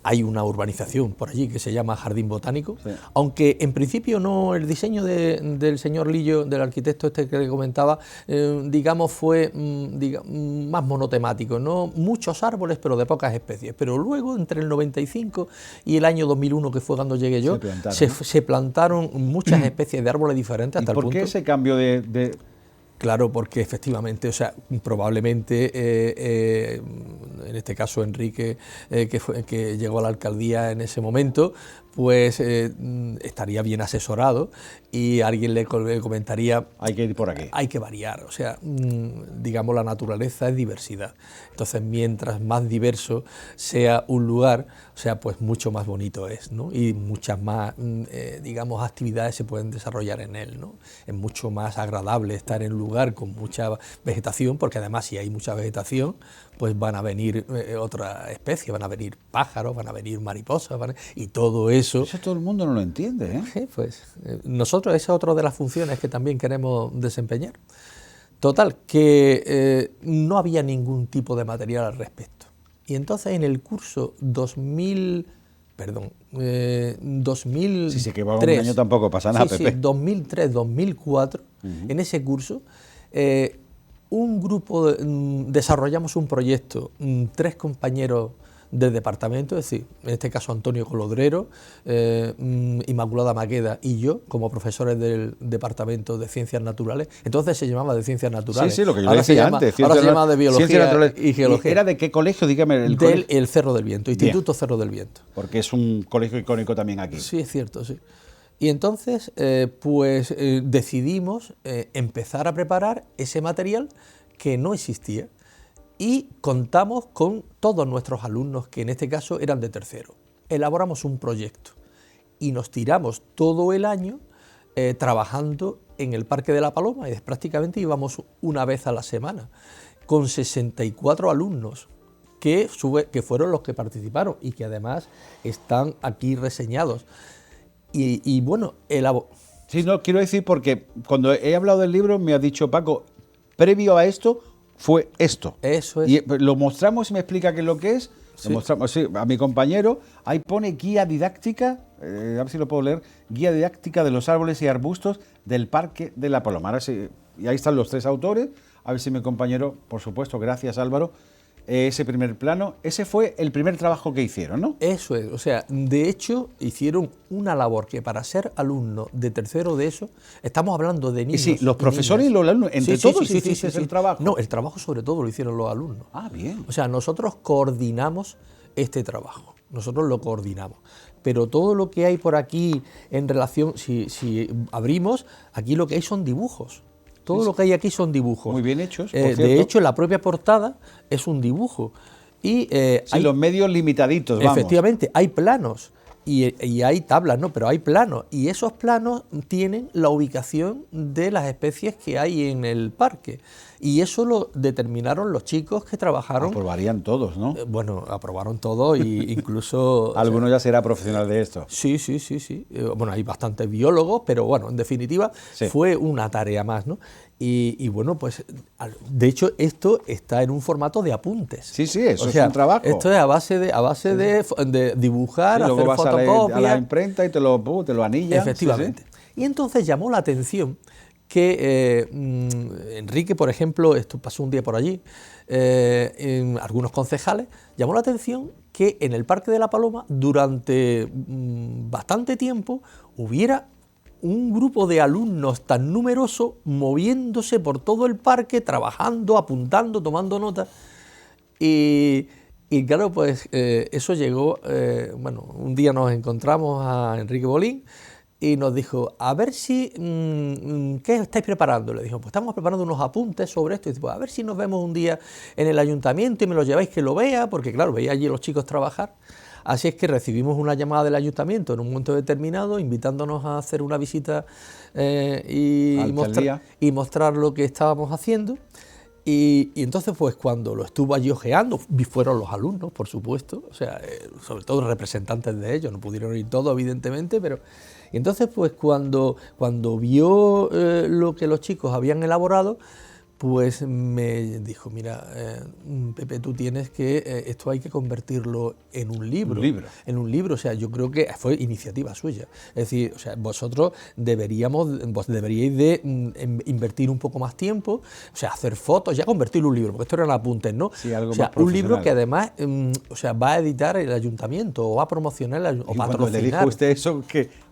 S3: Hay una urbanización por allí que se llama Jardín Botánico, sí. Aunque en principio no, el diseño del señor Lillo, del arquitecto este que le comentaba, digamos fue más monotemático, no muchos árboles pero de pocas especies, pero luego entre el 95 y el año 2001, que fue cuando llegué yo, se plantaron muchas especies de árboles diferentes hasta el punto.
S2: ¿Por qué ese cambio de...?
S3: Claro, porque efectivamente, o sea, probablemente, en este caso Enrique, que llegó a la alcaldía en ese momento, pues estaría bien asesorado y alguien le comentaría...
S2: Hay que ir por aquí.
S3: Hay que variar, o sea, digamos, la naturaleza es diversidad. Entonces, mientras más diverso sea un lugar, o sea, pues mucho más bonito es, ¿no? Y muchas más, digamos, actividades se pueden desarrollar en él, ¿no? Es mucho más agradable estar en un lugar con mucha vegetación, porque además si hay mucha vegetación, pues van a venir otras especies, van a venir pájaros, van a venir mariposas, y todo eso...
S2: Eso todo el mundo no lo entiende, ¿eh?
S3: Sí, pues nosotros, esa es otra de las funciones que también queremos desempeñar. Total, que no había ningún tipo de material al respecto. Y entonces en el curso 2003...
S2: Sí, que va un año tampoco pasa nada,
S3: sí,
S2: Pepe.
S3: Sí, 2003-2004, en ese curso, un grupo, desarrollamos un proyecto, 3 compañeros del departamento, es decir, en este caso Antonio Colodrero, Inmaculada Maqueda y yo, como profesores del Departamento de Ciencias Naturales. Entonces se llamaba de Ciencias Naturales.
S2: Sí, lo que yo decía antes.
S3: Ahora se llama de Biología y Geología.
S2: ¿Era de qué colegio? Dígame el
S3: colegio. El Cerro del Viento, Instituto Bien. Cerro del Viento.
S2: Porque es un colegio icónico también aquí.
S3: Sí, es cierto, sí. Y entonces, decidimos empezar a preparar ese material que no existía. Y contamos con todos nuestros alumnos, que en este caso eran de tercero. elaboramos un proyecto y nos tiramos todo el año trabajando en el Parque de la Paloma, y prácticamente íbamos una vez a la semana, con 64 alumnos que fueron los que participaron y que además están aquí reseñados. Y bueno,
S2: Sí, no, quiero decir, porque cuando he hablado del libro me ha dicho Paco, previo a esto fue esto.
S3: Eso es.
S2: Y lo mostramos y me explica qué es lo que es.
S3: Sí.
S2: Lo mostramos, sí, a mi compañero, ahí pone guía didáctica, a ver si lo puedo leer, guía didáctica de los árboles y arbustos del Parque de la Paloma. Ahora sí, y ahí están los 3 autores, a ver si mi compañero, por supuesto, gracias Álvaro, ese primer plano, ese fue el primer trabajo que hicieron, ¿no?
S3: Eso es, o sea, de hecho hicieron una labor que para ser alumno de tercero de eso, estamos hablando de niños.
S2: Y sí, los profesores y los alumnos, entre todos hicisteis el trabajo.
S3: No, el trabajo sobre todo lo hicieron los alumnos.
S2: Ah, bien.
S3: O sea, nosotros coordinamos este trabajo, nosotros lo coordinamos. Pero todo lo que hay por aquí en relación, si abrimos, aquí lo que hay son dibujos. Todo lo que hay aquí son dibujos.
S2: Muy bien hechos, por
S3: de hecho, la propia portada es un dibujo. Y
S2: sí, los medios limitaditos, vamos.
S3: Efectivamente, hay planos y hay tablas, ¿no? Pero hay planos. Y esos planos tienen la ubicación de las especies que hay en el parque. Y eso lo determinaron los chicos que trabajaron.
S2: Aprobarían todos, ¿no?
S3: Bueno, aprobaron todo e incluso...
S2: Alguno ya será profesional de esto.
S3: Sí. Bueno, hay bastantes biólogos, pero bueno, en definitiva fue una tarea más, ¿no? Y bueno, pues de hecho esto está en un formato de apuntes.
S2: Sí, eso es un trabajo.
S3: Esto es a base de dibujar,
S2: sí,
S3: hacer fotocopias.
S2: A la imprenta y te lo anillan.
S3: Efectivamente. Sí. Y entonces llamó la atención que Enrique, por ejemplo, esto pasó un día por allí, en algunos concejales, llamó la atención que en el Parque de la Paloma durante bastante tiempo hubiera un grupo de alumnos tan numeroso moviéndose por todo el parque, trabajando, apuntando, tomando notas. Y claro, pues eso llegó, bueno, un día nos encontramos a Enrique Bolín y nos dijo, a ver si, ¿qué estáis preparando? Le dijo, pues estamos preparando unos apuntes sobre esto. Y dice, pues a ver si nos vemos un día en el ayuntamiento y me lo lleváis que lo vea, porque claro, veía allí a los chicos trabajar. Así es que recibimos una llamada del ayuntamiento en un momento determinado, invitándonos a hacer una visita y mostrar lo que estábamos haciendo. Y entonces, pues cuando lo estuvo allí ojeando, fueron los alumnos, por supuesto, o sea, sobre todo representantes de ellos, no pudieron ir todos, evidentemente, pero... Y entonces, pues cuando vio lo que los chicos habían elaborado, pues me dijo, mira, Pepe, tú tienes que, esto hay que convertirlo en un libro. En un libro, o sea, yo creo que fue iniciativa suya. Es decir, o sea, vosotros deberíais de invertir un poco más tiempo, o sea, hacer fotos, ya convertirlo en un libro, porque esto eran apuntes, ¿no?
S2: Sí, algo
S3: o sea,
S2: más
S3: un libro que además, o sea, va a editar el ayuntamiento, o va a promocionar, o patrocinar.
S2: Cuando le dijo usted eso,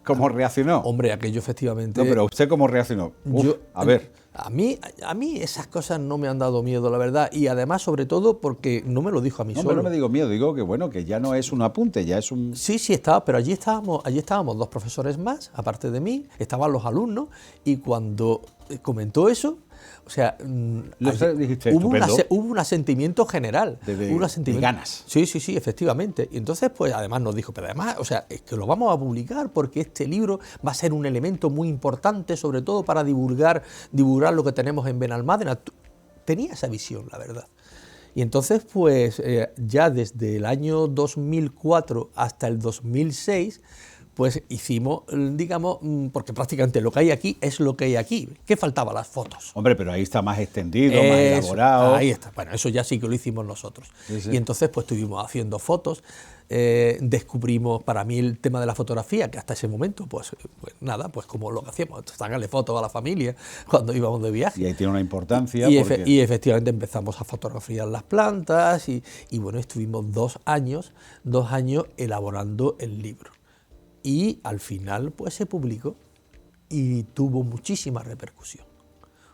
S2: ¿cómo reaccionó?
S3: Hombre, aquello efectivamente...
S2: No, pero ¿usted cómo reaccionó? A ver...
S3: A mí esas cosas no me han dado miedo, la verdad, y además, sobre todo, porque no me lo dijo a mí solo.
S2: No me digo miedo, digo que bueno, que ya no es un apunte, ya es un...
S3: Sí, estaba, pero allí estábamos 2 profesores más, aparte de mí, estaban los alumnos, y cuando comentó eso, o sea, hubo un asentimiento general.
S2: De ganas.
S3: Sí, efectivamente. Y entonces, pues además nos dijo, pero además, o sea, es que lo vamos a publicar porque este libro va a ser un elemento muy importante, sobre todo para divulgar lo que tenemos en Benalmádena. Tenía esa visión, la verdad. Y entonces, pues ya desde el año 2004 hasta el 2006, pues hicimos, digamos, porque prácticamente lo que hay aquí es lo que hay aquí. ¿Qué faltaba? Las fotos.
S2: Hombre, pero ahí está más extendido, más elaborado.
S3: Ahí está. Bueno, eso ya sí que lo hicimos nosotros. Sí. Y entonces pues estuvimos haciendo fotos, descubrimos para mí el tema de la fotografía, que hasta ese momento, pues nada, pues como lo que hacíamos, sacarle fotos a la familia cuando íbamos de viaje.
S2: Y ahí tiene una importancia.
S3: Y efectivamente empezamos a fotografiar las plantas y bueno, estuvimos 2 años elaborando el libro. Y al final pues se publicó y tuvo muchísima repercusión.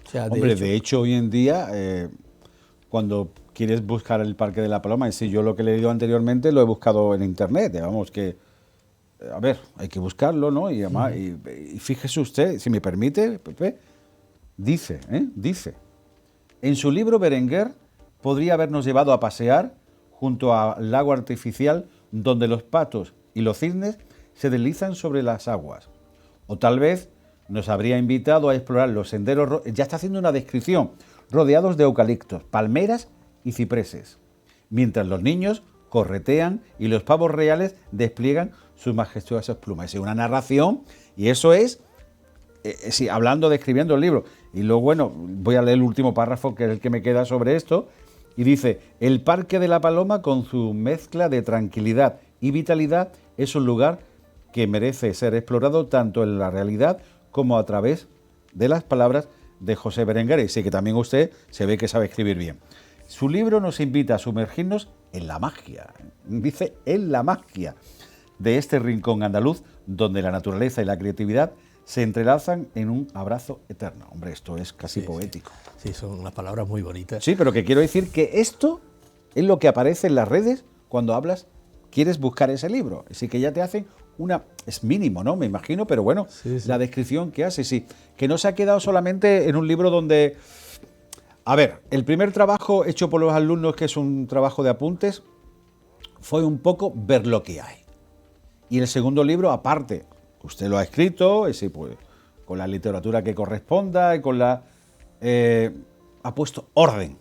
S3: O sea,
S2: de hecho hoy en día, cuando quieres buscar el Parque de la Paloma, y sí, yo lo que he leído anteriormente lo he buscado en internet, vamos que, a ver, hay que buscarlo, ¿no? Y además, y fíjese usted, si me permite, Pepe, dice, en su libro Berenguer podría habernos llevado a pasear junto al lago artificial donde los patos y los cisnes se deslizan sobre las aguas. O tal vez nos habría invitado a explorar los senderos, ya está haciendo una descripción, rodeados de eucaliptos, palmeras y cipreses, mientras los niños corretean y los pavos reales despliegan sus majestuosas plumas. Es una narración y eso es, sí, hablando, describiendo el libro. Y luego, bueno, voy a leer el último párrafo, que es el que me queda sobre esto, y dice: el Parque de la Paloma, con su mezcla de tranquilidad y vitalidad, es un lugar que merece ser explorado tanto en la realidad como a través de las palabras de José Berenguer. Y sí que también usted se ve que sabe escribir bien. Su libro nos invita a sumergirnos en la magia, dice, en la magia de este rincón andaluz, donde la naturaleza y la creatividad se entrelazan en un abrazo eterno. Hombre, esto es casi poético.
S3: Sí, son unas palabras muy bonitas.
S2: Sí, pero que quiero decir que esto es lo que aparece en las redes cuando hablas, quieres buscar ese libro. Así que ya te hacen una... Es mínimo, ¿no? Me imagino, pero bueno, sí. La descripción que hace, sí. Que no se ha quedado solamente en un libro donde... A ver, el primer trabajo hecho por los alumnos, que es un trabajo de apuntes, fue un poco ver lo que hay. Y el segundo libro, aparte, usted lo ha escrito, ese, pues, con la literatura que corresponda y con la... ha puesto orden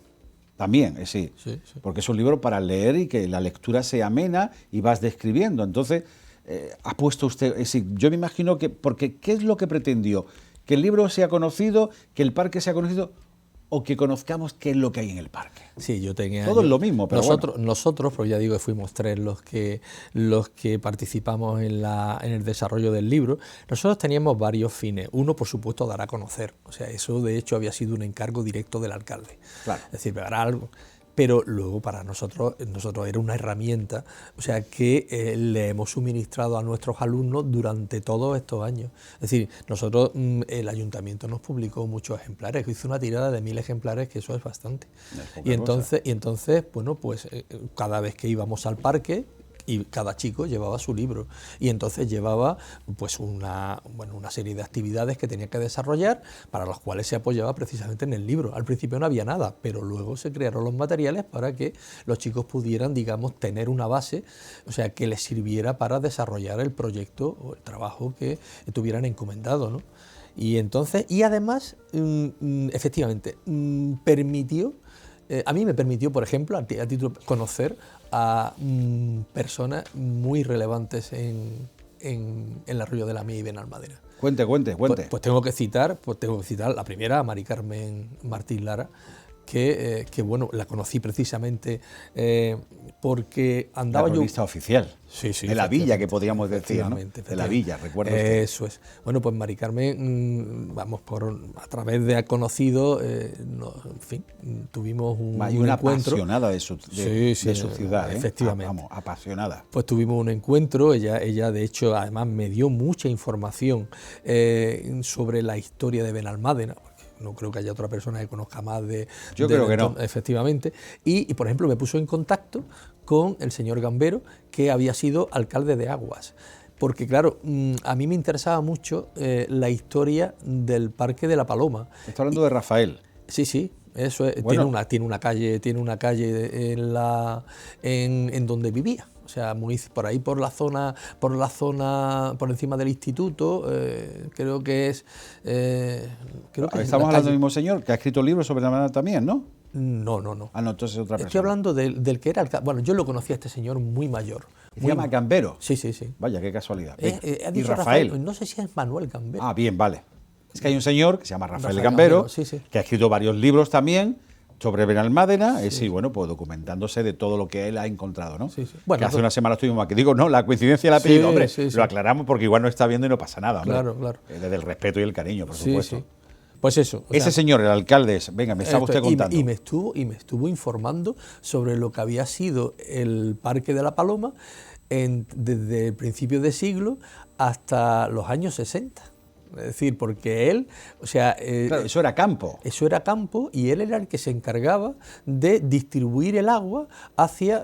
S2: también, es decir, sí. Porque es un libro para leer y que la lectura sea amena y vas describiendo. Entonces, ha puesto usted... Es decir, yo me imagino que... Porque, ¿qué es lo que pretendió? ¿Que el libro sea conocido, que el parque sea conocido, o que conozcamos qué es lo que hay en el parque?
S3: Sí, yo tenía...
S2: Todo es lo mismo, pero
S3: nosotros, pues ya digo que fuimos tres los que participamos en el desarrollo del libro. Nosotros teníamos varios fines. Uno, por supuesto, dar a conocer. O sea, eso de hecho había sido un encargo directo del alcalde.
S2: Claro.
S3: Es decir, pegar algo. Pero luego para nosotros era una herramienta, o sea, que le hemos suministrado a nuestros alumnos durante todos estos años. Es decir, nosotros, el ayuntamiento nos publicó muchos ejemplares, hizo una tirada de 1000 ejemplares, que eso es bastante. Y entonces, bueno, pues cada vez que íbamos al parque, y cada chico llevaba su libro y entonces llevaba pues una serie de actividades que tenía que desarrollar, para las cuales se apoyaba precisamente en el libro. Al principio no había nada, pero luego se crearon los materiales para que los chicos pudieran, digamos, tener una base, o sea, que les sirviera para desarrollar el proyecto o el trabajo que tuvieran encomendado, ¿no? Y entonces, y además, efectivamente, permitió... a mí me permitió, por ejemplo, a título de conocer a personas muy relevantes en el arroyo de la Mía y Benalmádena.
S2: Cuente.
S3: Pues tengo que citar la primera, a Mari Carmen Martín Lara, que bueno, la conocí precisamente porque andaba
S2: yo... La revista oficial.
S3: Sí,
S2: de la villa, que podríamos decir, ¿no? De la villa, recuerdo usted.
S3: Eso es. Bueno, pues Mari Carmen, a través de conocidos, en fin, tuvimos un encuentro.
S2: Apasionada de su ciudad,
S3: efectivamente.
S2: Vamos, apasionada.
S3: Pues tuvimos un encuentro, ella de hecho, además me dio mucha información sobre la historia de Benalmádena. No creo que haya otra persona que conozca más de...
S2: Yo creo que no.
S3: Efectivamente. Y, por ejemplo, me puso en contacto con el señor Gambero, que había sido alcalde de Aguas. Porque, claro, a mí me interesaba mucho la historia del Parque de la Paloma.
S2: Está hablando de Rafael.
S3: Sí, eso es.
S2: Bueno.
S3: Tiene una calle en donde vivía. O sea, por ahí por la zona, por encima del instituto, creo que es...
S2: Estamos hablando del mismo señor que ha escrito libros sobre la manera también, ¿no?
S3: No.
S2: Ah, no, entonces es otra persona.
S3: Estoy hablando del que era alcalde. Bueno, yo lo conocí a este señor muy mayor.
S2: ¿Se llama Gambero?
S3: Sí.
S2: Vaya, qué casualidad.
S3: ¿Y
S2: Rafael?
S3: No sé si es Manuel Gambero.
S2: Ah, bien, vale. Es que hay un señor que se llama Rafael Gambero,
S3: sí.
S2: que ha escrito varios libros también sobre Benalmádena, bueno, pues documentándose de todo lo que él ha encontrado, ¿no?
S3: Sí. Bueno,
S2: que hace una semana estuvimos aquí. Digo, no, la coincidencia la apellido, hombre,
S3: sí.
S2: Lo aclaramos porque igual no está viendo y no pasa nada, hombre.
S3: Claro.
S2: Desde el respeto y el cariño, por supuesto.
S3: Sí. Pues eso.
S2: Ese señor, el alcalde, venga, me estaba usted contando.
S3: Y me estuvo informando sobre lo que había sido el Parque de la Paloma desde el principio de siglo hasta los años 60. Es decir, porque él, o sea...
S2: claro, eso era campo.
S3: Eso era campo y él era el que se encargaba de distribuir el agua hacia...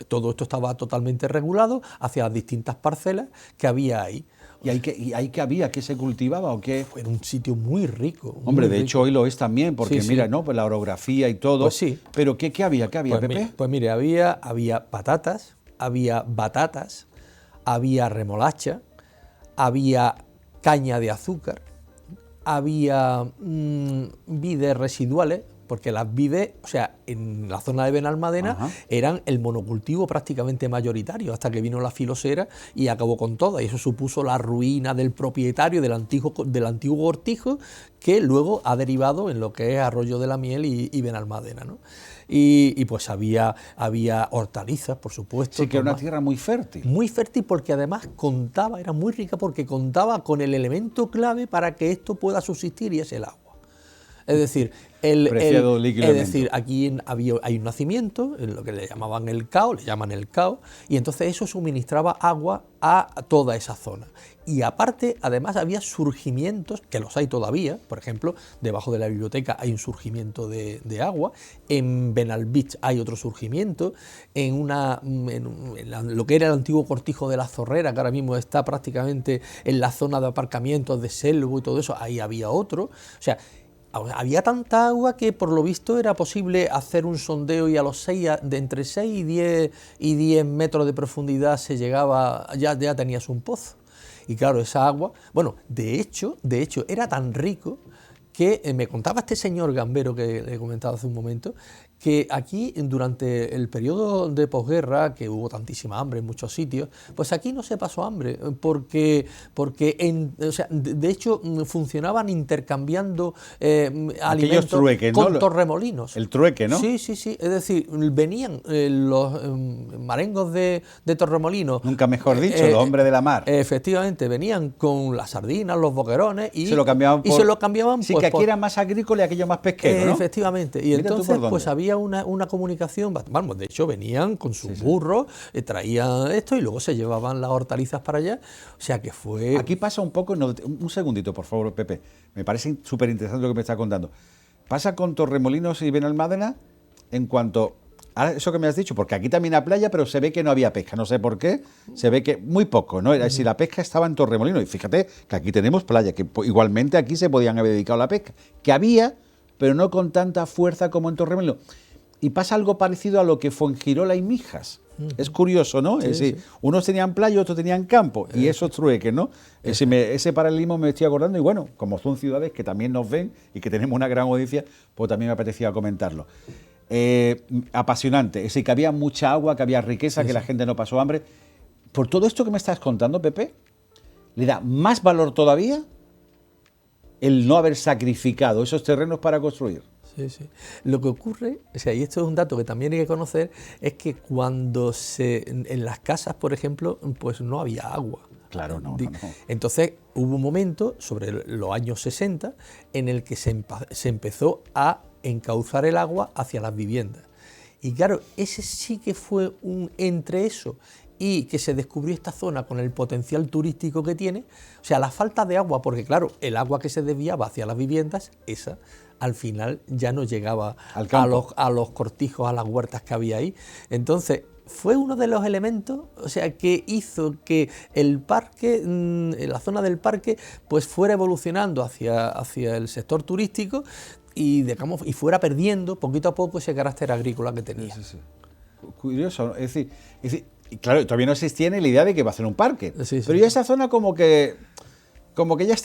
S3: todo esto estaba totalmente regulado, hacia las distintas parcelas que había ahí.
S2: ¿Y ahí qué había? ¿Qué se cultivaba o qué?
S3: Era un sitio muy rico.
S2: Hombre, de hecho hoy lo es también, porque mira, ¿no? Pues la orografía y todo.
S3: Pues sí.
S2: Pero ¿qué había, Pepe?
S3: Pues mire, había patatas, había batatas, había remolacha, había caña de azúcar, había vides residuales, porque las vides, o sea, en la zona de Benalmádena,
S2: Ajá,
S3: eran el monocultivo prácticamente mayoritario, hasta que vino la filosera y acabó con todo, y eso supuso la ruina del propietario del antiguo cortijo, que luego ha derivado en lo que es Arroyo de la Miel y Benalmádena, ¿no? Y pues había hortalizas, por supuesto.
S2: sí, que era una tierra muy fértil.
S3: Muy fértil, porque además era muy rica porque contaba con el elemento clave para que esto pueda subsistir, y es el agua. Es decir,
S2: Preciado líquido
S3: es
S2: elemento.
S3: decir, aquí hay un nacimiento, en lo que le llaman el cao, y entonces eso suministraba agua a toda esa zona. Y aparte, además, había surgimientos, que los hay todavía, por ejemplo, debajo de la biblioteca hay un surgimiento de agua, en Benalbich hay otro surgimiento, en lo que era el antiguo cortijo de la Zorrera, que ahora mismo está prácticamente en la zona de aparcamientos de Selvo y todo eso, ahí había otro. O sea, había tanta agua que por lo visto era posible hacer un sondeo, y a los de entre 6 y 10 metros de profundidad se llegaba, ya tenías un pozo. Y claro, esa agua, bueno, de hecho era tan rico que me contaba este señor gambero que le he comentado hace un momento, que aquí durante el periodo de posguerra, que hubo tantísima hambre en muchos sitios, pues aquí no se pasó hambre, porque o sea, de hecho funcionaban intercambiando alimentos
S2: trueques,
S3: con
S2: ¿no?
S3: torremolinos.
S2: El trueque, ¿no?
S3: Sí, es decir, venían los marengos de Torremolinos.
S2: Nunca mejor dicho, los hombres de la mar.
S3: Efectivamente, venían con las sardinas, los boquerones, y
S2: se lo cambiaban
S3: se lo cambiaban,
S2: sí,
S3: pues,
S2: que aquí era más agrícola y aquello más pesquero, ¿no?
S3: Efectivamente, y
S2: Mira
S3: entonces pues había una comunicación, vamos, de hecho venían con sus burros, traían esto y luego se llevaban las hortalizas para allá, o sea que fue...
S2: Aquí pasa un poco, un segundito, por favor, Pepe, me parece súper interesante lo que me está contando. Pasa con Torremolinos y Benalmádena en cuanto... Ahora, eso que me has dicho, porque aquí también hay playa, pero se ve que no había pesca, no sé por qué, se ve que muy poco, ¿no? Si la pesca estaba en Torremolinos, y fíjate que aquí tenemos playa, que igualmente aquí se podían haber dedicado a la pesca, que había, pero no con tanta fuerza como en Torremolinos. Y pasa algo parecido a lo que Fuengirola y Mijas. Es curioso, ¿no?
S3: Sí,
S2: es decir,
S3: sí.
S2: Unos tenían playa, otros tenían campo, y esos trueques, ¿no? Ese paralelismo me estoy acordando, y bueno, como son ciudades que también nos ven y que tenemos una gran audiencia, pues también me apetecía comentarlo. Apasionante, es decir, que había mucha agua, que había riqueza, que la gente no pasó hambre. Por todo esto que me estás contando, Pepe, le da más valor todavía el no haber sacrificado esos terrenos para construir.
S3: Sí. Lo que ocurre, o sea, y esto es un dato que también hay que conocer, es que cuando en las casas, por ejemplo, pues no había agua.
S2: Claro, no.
S3: Entonces hubo un momento, sobre los años 60, en el que se empezó a encauzar el agua hacia las viviendas. Y claro, ese sí que fue entre eso y que se descubrió esta zona con el potencial turístico que tiene, o sea, la falta de agua, porque claro, el agua que se desviaba hacia las viviendas, esa al final ya no llegaba a los cortijos, a las huertas que había ahí. Entonces, fue uno de los elementos, o sea, que hizo que el parque, la zona del parque, pues fuera evolucionando hacia el sector turístico y fuera perdiendo poquito a poco ese carácter agrícola que tenía.
S2: Sí. Curioso, ¿no? Es decir, claro, todavía no existía ni la idea de que iba a ser un parque, pero ya esa zona como que ya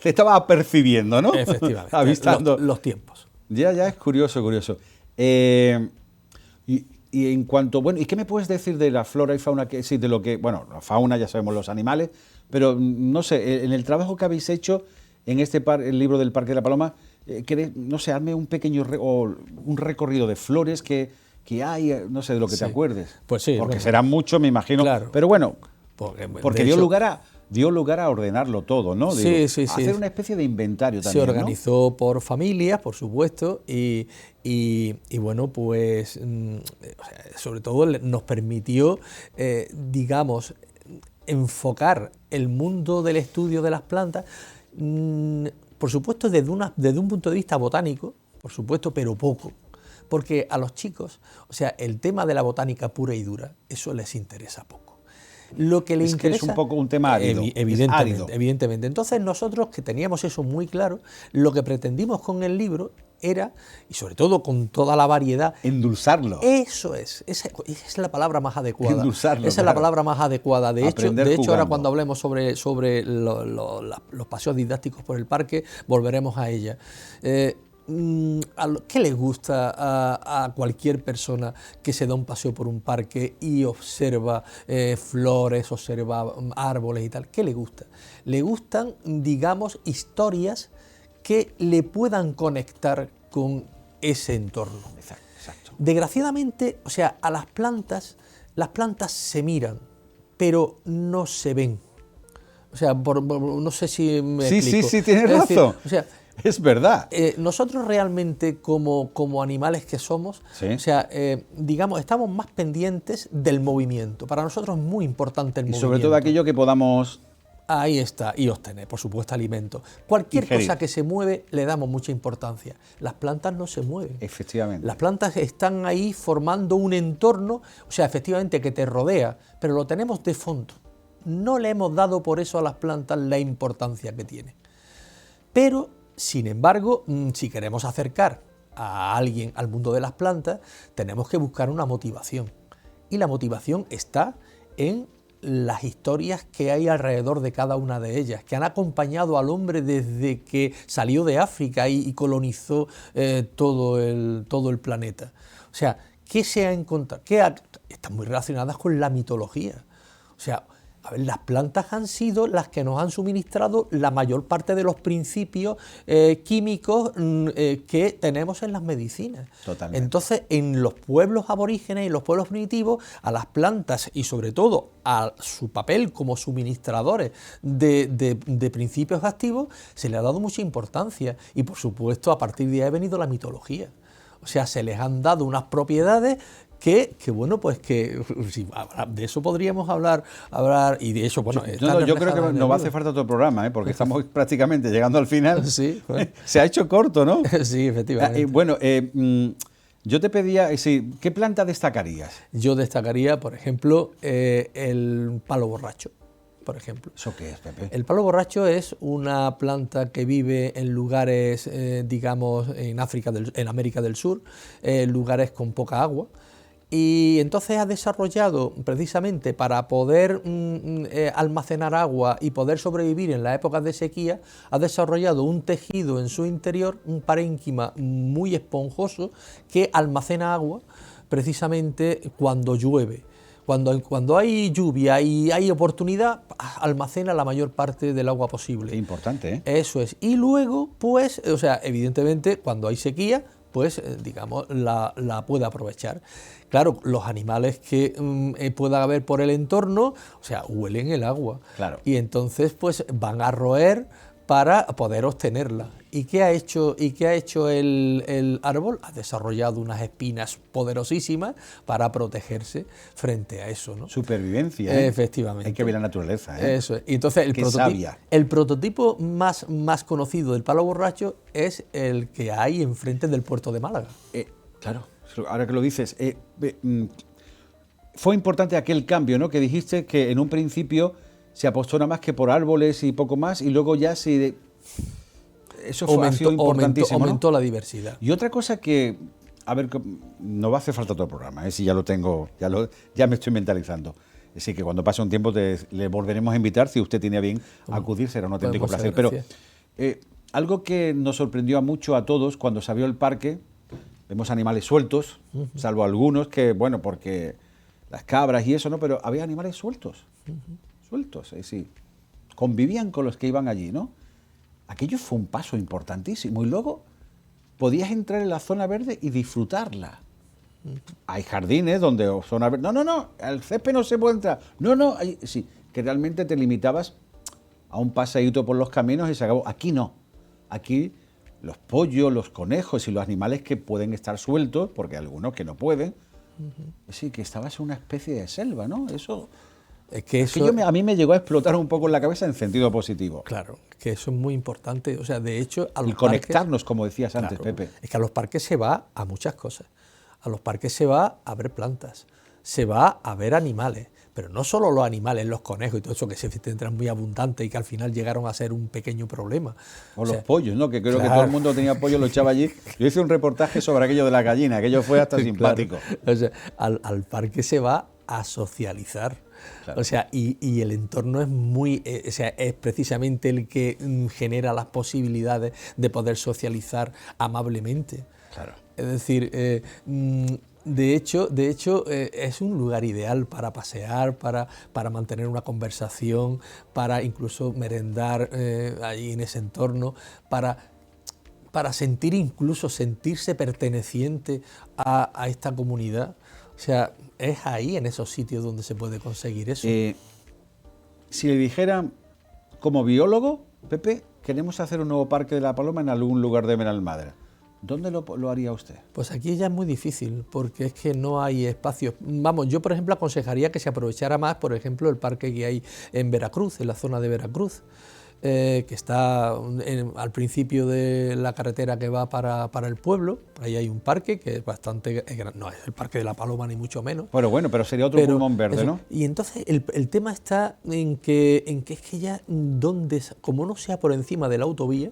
S2: se estaba percibiendo, ¿no?
S3: Efectivamente,
S2: avistando
S3: los tiempos.
S2: Ya es curioso. Y en cuanto, bueno, ¿y qué me puedes decir de la flora y fauna? La fauna ya sabemos, los animales, pero no sé, en el trabajo que habéis hecho en el libro del Parque de la Paloma, no sé, hazme un pequeño un recorrido de flores que hay, no sé, de lo que te acuerdes.
S3: Pues sí.
S2: Porque serán muchos, me imagino.
S3: Claro.
S2: Pero bueno, porque dio
S3: hecho,
S2: lugar a ordenarlo todo, ¿no?
S3: Sí.
S2: Hacer una especie de inventario también,
S3: se organizó, ¿no? Por familias, por supuesto, y bueno, pues sobre todo nos permitió, digamos, enfocar el mundo del estudio de las plantas, por supuesto desde un punto de vista botánico, por supuesto, pero poco. Porque a los chicos, o sea, el tema de la botánica pura y dura, eso les interesa poco. Lo que les interesa,
S2: que es un poco un tema árido.
S3: Evidentemente. Entonces nosotros, que teníamos eso muy claro, lo que pretendimos con el libro era, y sobre todo con toda la variedad...
S2: Endulzarlo.
S3: Eso es, esa es la palabra más adecuada.
S2: Endulzarlo,
S3: esa es la palabra más adecuada. De hecho, ahora cuando hablemos sobre los paseos didácticos por el parque, volveremos a ella. ¿Qué le gusta a cualquier persona que se da un paseo por un parque y observa flores, observa árboles y tal? ¿Qué le gusta? Le gustan, digamos, historias que le puedan conectar con ese entorno.
S2: Exacto.
S3: Desgraciadamente, o sea, a las plantas se miran, pero no se ven. O sea, no sé si me explico.
S2: Sí, tienes razón.
S3: O sea,
S2: es verdad.
S3: Nosotros realmente como animales que somos,
S2: ¿sí?
S3: O sea, digamos, estamos más pendientes del movimiento. Para nosotros es muy importante el movimiento.
S2: Y sobre todo aquello que podamos...
S3: Ahí está, y obtener, por supuesto, alimento. Cualquier cosa que se mueve le damos mucha importancia. Las plantas no se mueven.
S2: Efectivamente.
S3: Las plantas están ahí formando un entorno, o sea, efectivamente que te rodea, pero lo tenemos de fondo. No le hemos dado por eso a las plantas la importancia que tienen. Pero, sin embargo, si queremos acercar a alguien al mundo de las plantas, tenemos que buscar una motivación. Y la motivación está en las historias que hay alrededor de cada una de ellas, que han acompañado al hombre desde que salió de África y colonizó todo el planeta. O sea, ¿qué se ha encontrado? Están muy relacionadas con la mitología. O sea, a ver, las plantas han sido las que nos han suministrado la mayor parte de los principios químicos que tenemos en las medicinas.
S2: Totalmente.
S3: Entonces, en los pueblos aborígenes y los pueblos primitivos, a las plantas y sobre todo a su papel como suministradores de principios activos, se le ha dado mucha importancia. Y por supuesto, a partir de ahí ha venido la mitología. O sea, se les han dado unas propiedades que bueno, pues que de eso podríamos hablar y de eso, bueno...
S2: yo creo que nos va a hacer falta otro programa, porque estamos prácticamente llegando al final.
S3: Sí, bueno.
S2: Se ha hecho corto, ¿no?
S3: Sí, efectivamente.
S2: Bueno, yo te pedía, ¿qué planta destacarías?
S3: Yo destacaría, por ejemplo, el palo borracho. Por ejemplo.
S2: ¿Eso qué es, Pepe?
S3: El palo borracho es una planta que vive en lugares, digamos, en América del Sur, lugares con poca agua. Y entonces ha desarrollado, precisamente para poder almacenar agua y poder sobrevivir en las épocas de sequía, ha desarrollado un tejido en su interior, un parénquima muy esponjoso que almacena agua precisamente cuando llueve. Cuando hay lluvia y hay oportunidad, almacena la mayor parte del agua posible.
S2: Qué importante, ¿eh?
S3: Eso es. Y luego, pues, o sea, evidentemente, cuando hay sequía, pues, digamos, la puede aprovechar. Claro, los animales que pueda haber por el entorno, o sea, huelen el agua.
S2: Claro.
S3: Y entonces, pues, van a roer para poder obtenerla. ¿Y qué ha hecho el árbol? Ha desarrollado unas espinas poderosísimas para protegerse frente a eso, ¿no?
S2: Supervivencia, ¿eh?
S3: Efectivamente.
S2: Hay que ver la naturaleza, ¿eh?
S3: Eso es. Y entonces el prototipo más conocido del palo borracho es el que hay enfrente del puerto de Málaga.
S2: Claro, ahora que lo dices, fue importante aquel cambio, ¿no? Que dijiste que en un principio se apostó nada más que por árboles y poco más, y luego ya se... Eso ha sido importantísimo,
S3: aumentó
S2: ¿no?
S3: la diversidad.
S2: Y otra cosa que, a ver, no va a hacer falta otro programa, si ya lo tengo, ya me estoy mentalizando. Así que cuando pase un tiempo le volveremos a invitar, si usted tiene a bien acudir, será un auténtico placer. Pero algo que nos sorprendió mucho a todos cuando se abrió el parque, vemos animales sueltos, salvo algunos que, bueno, porque las cabras y eso, ¿no? Pero había animales sueltos, sueltos, es decir, convivían con los que iban allí, ¿no? Aquello fue un paso importantísimo y luego podías entrar en la zona verde y disfrutarla. Hay jardines donde zona verde... No, al césped no se puede entrar. Sí, que realmente te limitabas a un paseíto por los caminos y se acabó. Aquí no. Aquí los pollos, los conejos y los animales que pueden estar sueltos, porque hay algunos que no pueden, sí, que estabas en una especie de selva, ¿no? Eso... Es que a mí me llegó a explotar un poco en la cabeza en sentido positivo.
S3: Claro, que eso es muy importante. O sea, de hecho, a los
S2: conectarnos, como decías antes, claro, Pepe.
S3: Es que a los parques se va a muchas cosas. A los parques se va a ver plantas, se va a ver animales, pero no solo los animales, los conejos y todo eso que se tendrán muy abundantes y que al final llegaron a ser un pequeño problema.
S2: O los pollos, ¿no? Que creo
S3: claro.
S2: que todo el mundo tenía pollo, lo echaba allí. Yo hice un reportaje sobre aquello de la gallina, aquello fue hasta simpático.
S3: Claro. O sea, al parque se va a socializar. Claro. O sea, y el entorno es muy, o sea, es precisamente el que genera las posibilidades de poder socializar amablemente.
S2: Claro.
S3: Es decir, de hecho, es un lugar ideal para pasear, para mantener una conversación, para incluso merendar allí en ese entorno, para sentirse perteneciente a esta comunidad. O sea, es ahí, en esos sitios, donde se puede conseguir eso.
S2: Si le dijeran, como biólogo, Pepe, queremos hacer un nuevo parque de la Paloma en algún lugar de Benalmádena, ¿dónde lo haría usted?
S3: Pues aquí ya es muy difícil, porque es que no hay espacios. Vamos, yo por ejemplo aconsejaría que se aprovechara más, por ejemplo, el parque que hay en Veracruz, en la zona de Veracruz, que está al principio de la carretera que va para el pueblo. Ahí hay un parque que es bastante grande, no es el Parque de la Paloma ni mucho menos.
S2: Pero sería otro pulmón verde,
S3: eso,
S2: ¿no?
S3: Y entonces el tema está en que es que ya, como no sea por encima de la autovía,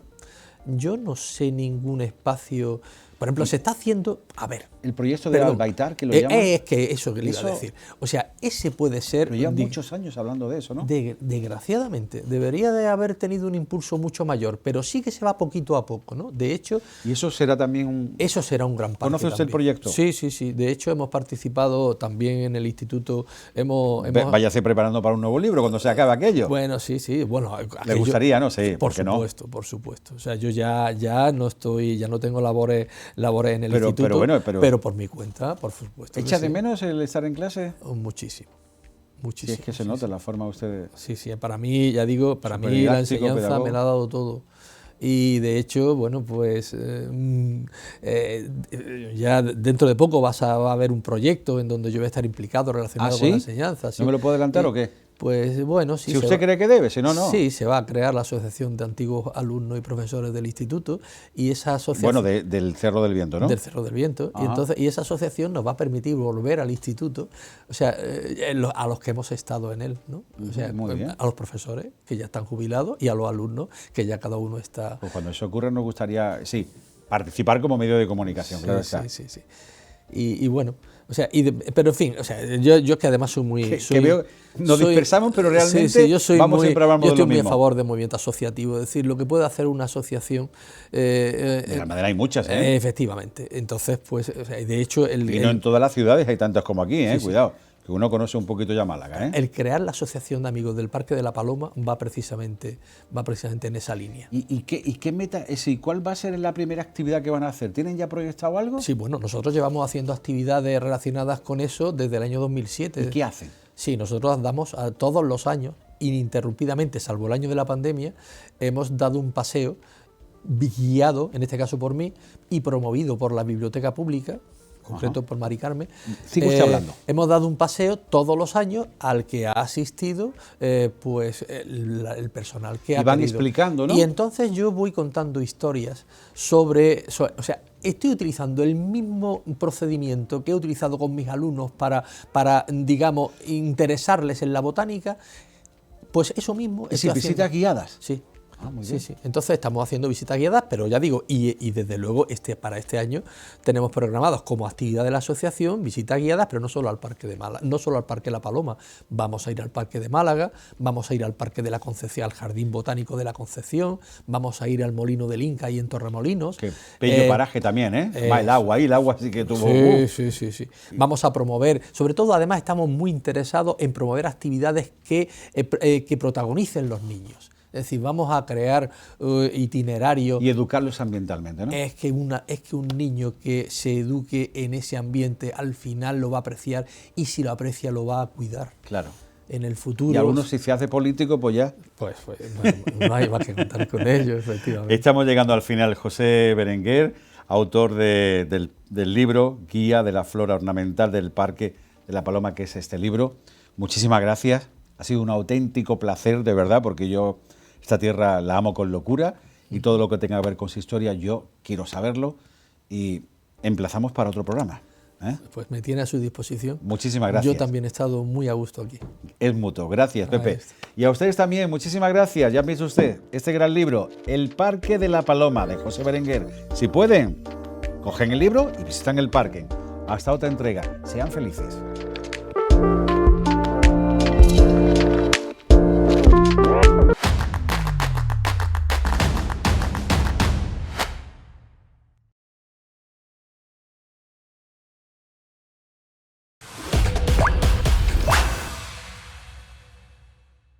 S3: yo no sé ningún espacio. Por ejemplo, se está haciendo, a ver...
S2: El proyecto de Albaitar, que lo llaman...
S3: Es que eso que le iba a decir. O sea, ese puede ser...
S2: Pero llevan muchos años hablando de eso, ¿no?
S3: Desgraciadamente, debería de haber tenido un impulso mucho mayor, pero sí que se va poquito a poco, ¿no? De hecho...
S2: ¿Y eso será también un...?
S3: Eso será un gran parque.
S2: ¿Conoce usted el proyecto?
S3: Sí. De hecho, hemos participado también en el instituto...
S2: Váyase preparando para un nuevo libro cuando se acabe aquello.
S3: Bueno, sí. Bueno,
S2: ¿le gustaría, no? Sí,
S3: por supuesto. O sea, yo ya no tengo labores en el instituto, pero por mi cuenta, por supuesto.
S2: ¿Echa de menos el estar en clase?
S3: Muchísimo.
S2: Sí, es que se nota la forma usted...
S3: Sí, para mí, ya digo, mí la enseñanza pedagogo. Me la ha dado todo. Y de hecho, bueno, pues ya dentro de poco va a haber un proyecto en donde yo voy a estar implicado relacionado con la enseñanza. ¿Sí?
S2: ¿No me lo puede adelantar o qué?
S3: Pues bueno, sí.
S2: Si usted cree que debe, si no, no.
S3: Sí, se va a crear la Asociación de Antiguos Alumnos y Profesores del Instituto, y esa asociación...
S2: Bueno, del Cerro del Viento, ¿no?
S3: Del Cerro del Viento. Y esa asociación nos va a permitir volver al instituto, o sea, a los que hemos estado en él, ¿no? O sea, a los profesores, que ya están jubilados, y a los alumnos, que ya cada uno está...
S2: Pues cuando eso ocurra nos gustaría, participar como medio de comunicación, claro está.
S3: Sí. Y bueno... O sea, pero en fin, o sea, yo es que además soy muy...
S2: Nos dispersamos, pero realmente
S3: yo soy
S2: vamos siempre a hablar de lo mismo.
S3: Yo estoy muy a favor del movimiento asociativo, es decir, lo que puede hacer una asociación...
S2: de la manera hay muchas, ¿eh?
S3: Efectivamente. Entonces, pues, o sea, de hecho...
S2: Y no en todas las ciudades hay tantas como aquí, cuidado. Que uno conoce un poquito ya Málaga, ¿eh?
S3: El crear la Asociación de Amigos del Parque de la Paloma va precisamente en esa línea.
S2: ¿Y qué meta es? ¿Y cuál va a ser la primera actividad que van a hacer? ¿Tienen ya proyectado algo?
S3: Sí, bueno, nosotros llevamos haciendo actividades relacionadas con eso desde el año 2007.
S2: ¿Y qué hacen?
S3: Sí, nosotros damos a todos los años, ininterrumpidamente, salvo el año de la pandemia, hemos dado un paseo guiado, en este caso por mí, y promovido por la Biblioteca Pública, concreto por Mari Carmen.
S2: Sigue usted hablando.
S3: Hemos dado un paseo todos los años al que ha asistido el personal que ha
S2: van
S3: querido.
S2: Explicando, ¿no?
S3: Y entonces yo voy contando historias sobre, o sea, estoy utilizando el mismo procedimiento que he utilizado con mis alumnos para digamos, interesarles en la botánica, pues eso mismo.
S2: ¿Es decir, visitas guiadas?
S3: Sí.
S2: Muy bien.
S3: Sí. Entonces estamos haciendo visitas guiadas, pero ya digo, y desde luego para este año tenemos programados como actividad de la asociación visitas guiadas, pero no solo al Parque de Málaga, no solo al Parque La Paloma, vamos a ir al Parque de Málaga, vamos a ir al Parque de la Concepción, al Jardín Botánico de la Concepción, vamos a ir al Molino del Inca y en Torremolinos.
S2: Qué bello paraje también, ¿eh? Va el agua sí que tuvo...
S3: Sí. Vamos a promover, sobre todo además estamos muy interesados en promover actividades que protagonicen los niños. Es decir, vamos a crear itinerarios.
S2: Y educarlos ambientalmente, ¿no?
S3: Es que un niño que se eduque en ese ambiente al final lo va a apreciar, y si lo aprecia lo va a cuidar.
S2: Claro.
S3: En el futuro.
S2: Y algunos, si se hace político, pues ya.
S3: Pues no hay más que contar con ellos, efectivamente.
S2: Estamos llegando al final. José Berenguer, autor del libro Guía de la Flora Ornamental del Parque de la Paloma, que es este libro. Muchísimas gracias. Ha sido un auténtico placer, de verdad, porque yo esta tierra la amo con locura, y todo lo que tenga que ver con su historia yo quiero saberlo, y emplazamos para otro programa.
S3: pues me tiene a su disposición.
S2: Muchísimas gracias.
S3: Yo también he estado muy a gusto aquí.
S2: Es mutuo. Gracias, Pepe.
S3: Ahí está.
S2: Y a ustedes también, muchísimas gracias. Ya han visto usted este gran libro, El Parque de la Paloma, de José Berenguer. Si pueden, cogen el libro y visitan el parque. Hasta otra entrega. Sean felices.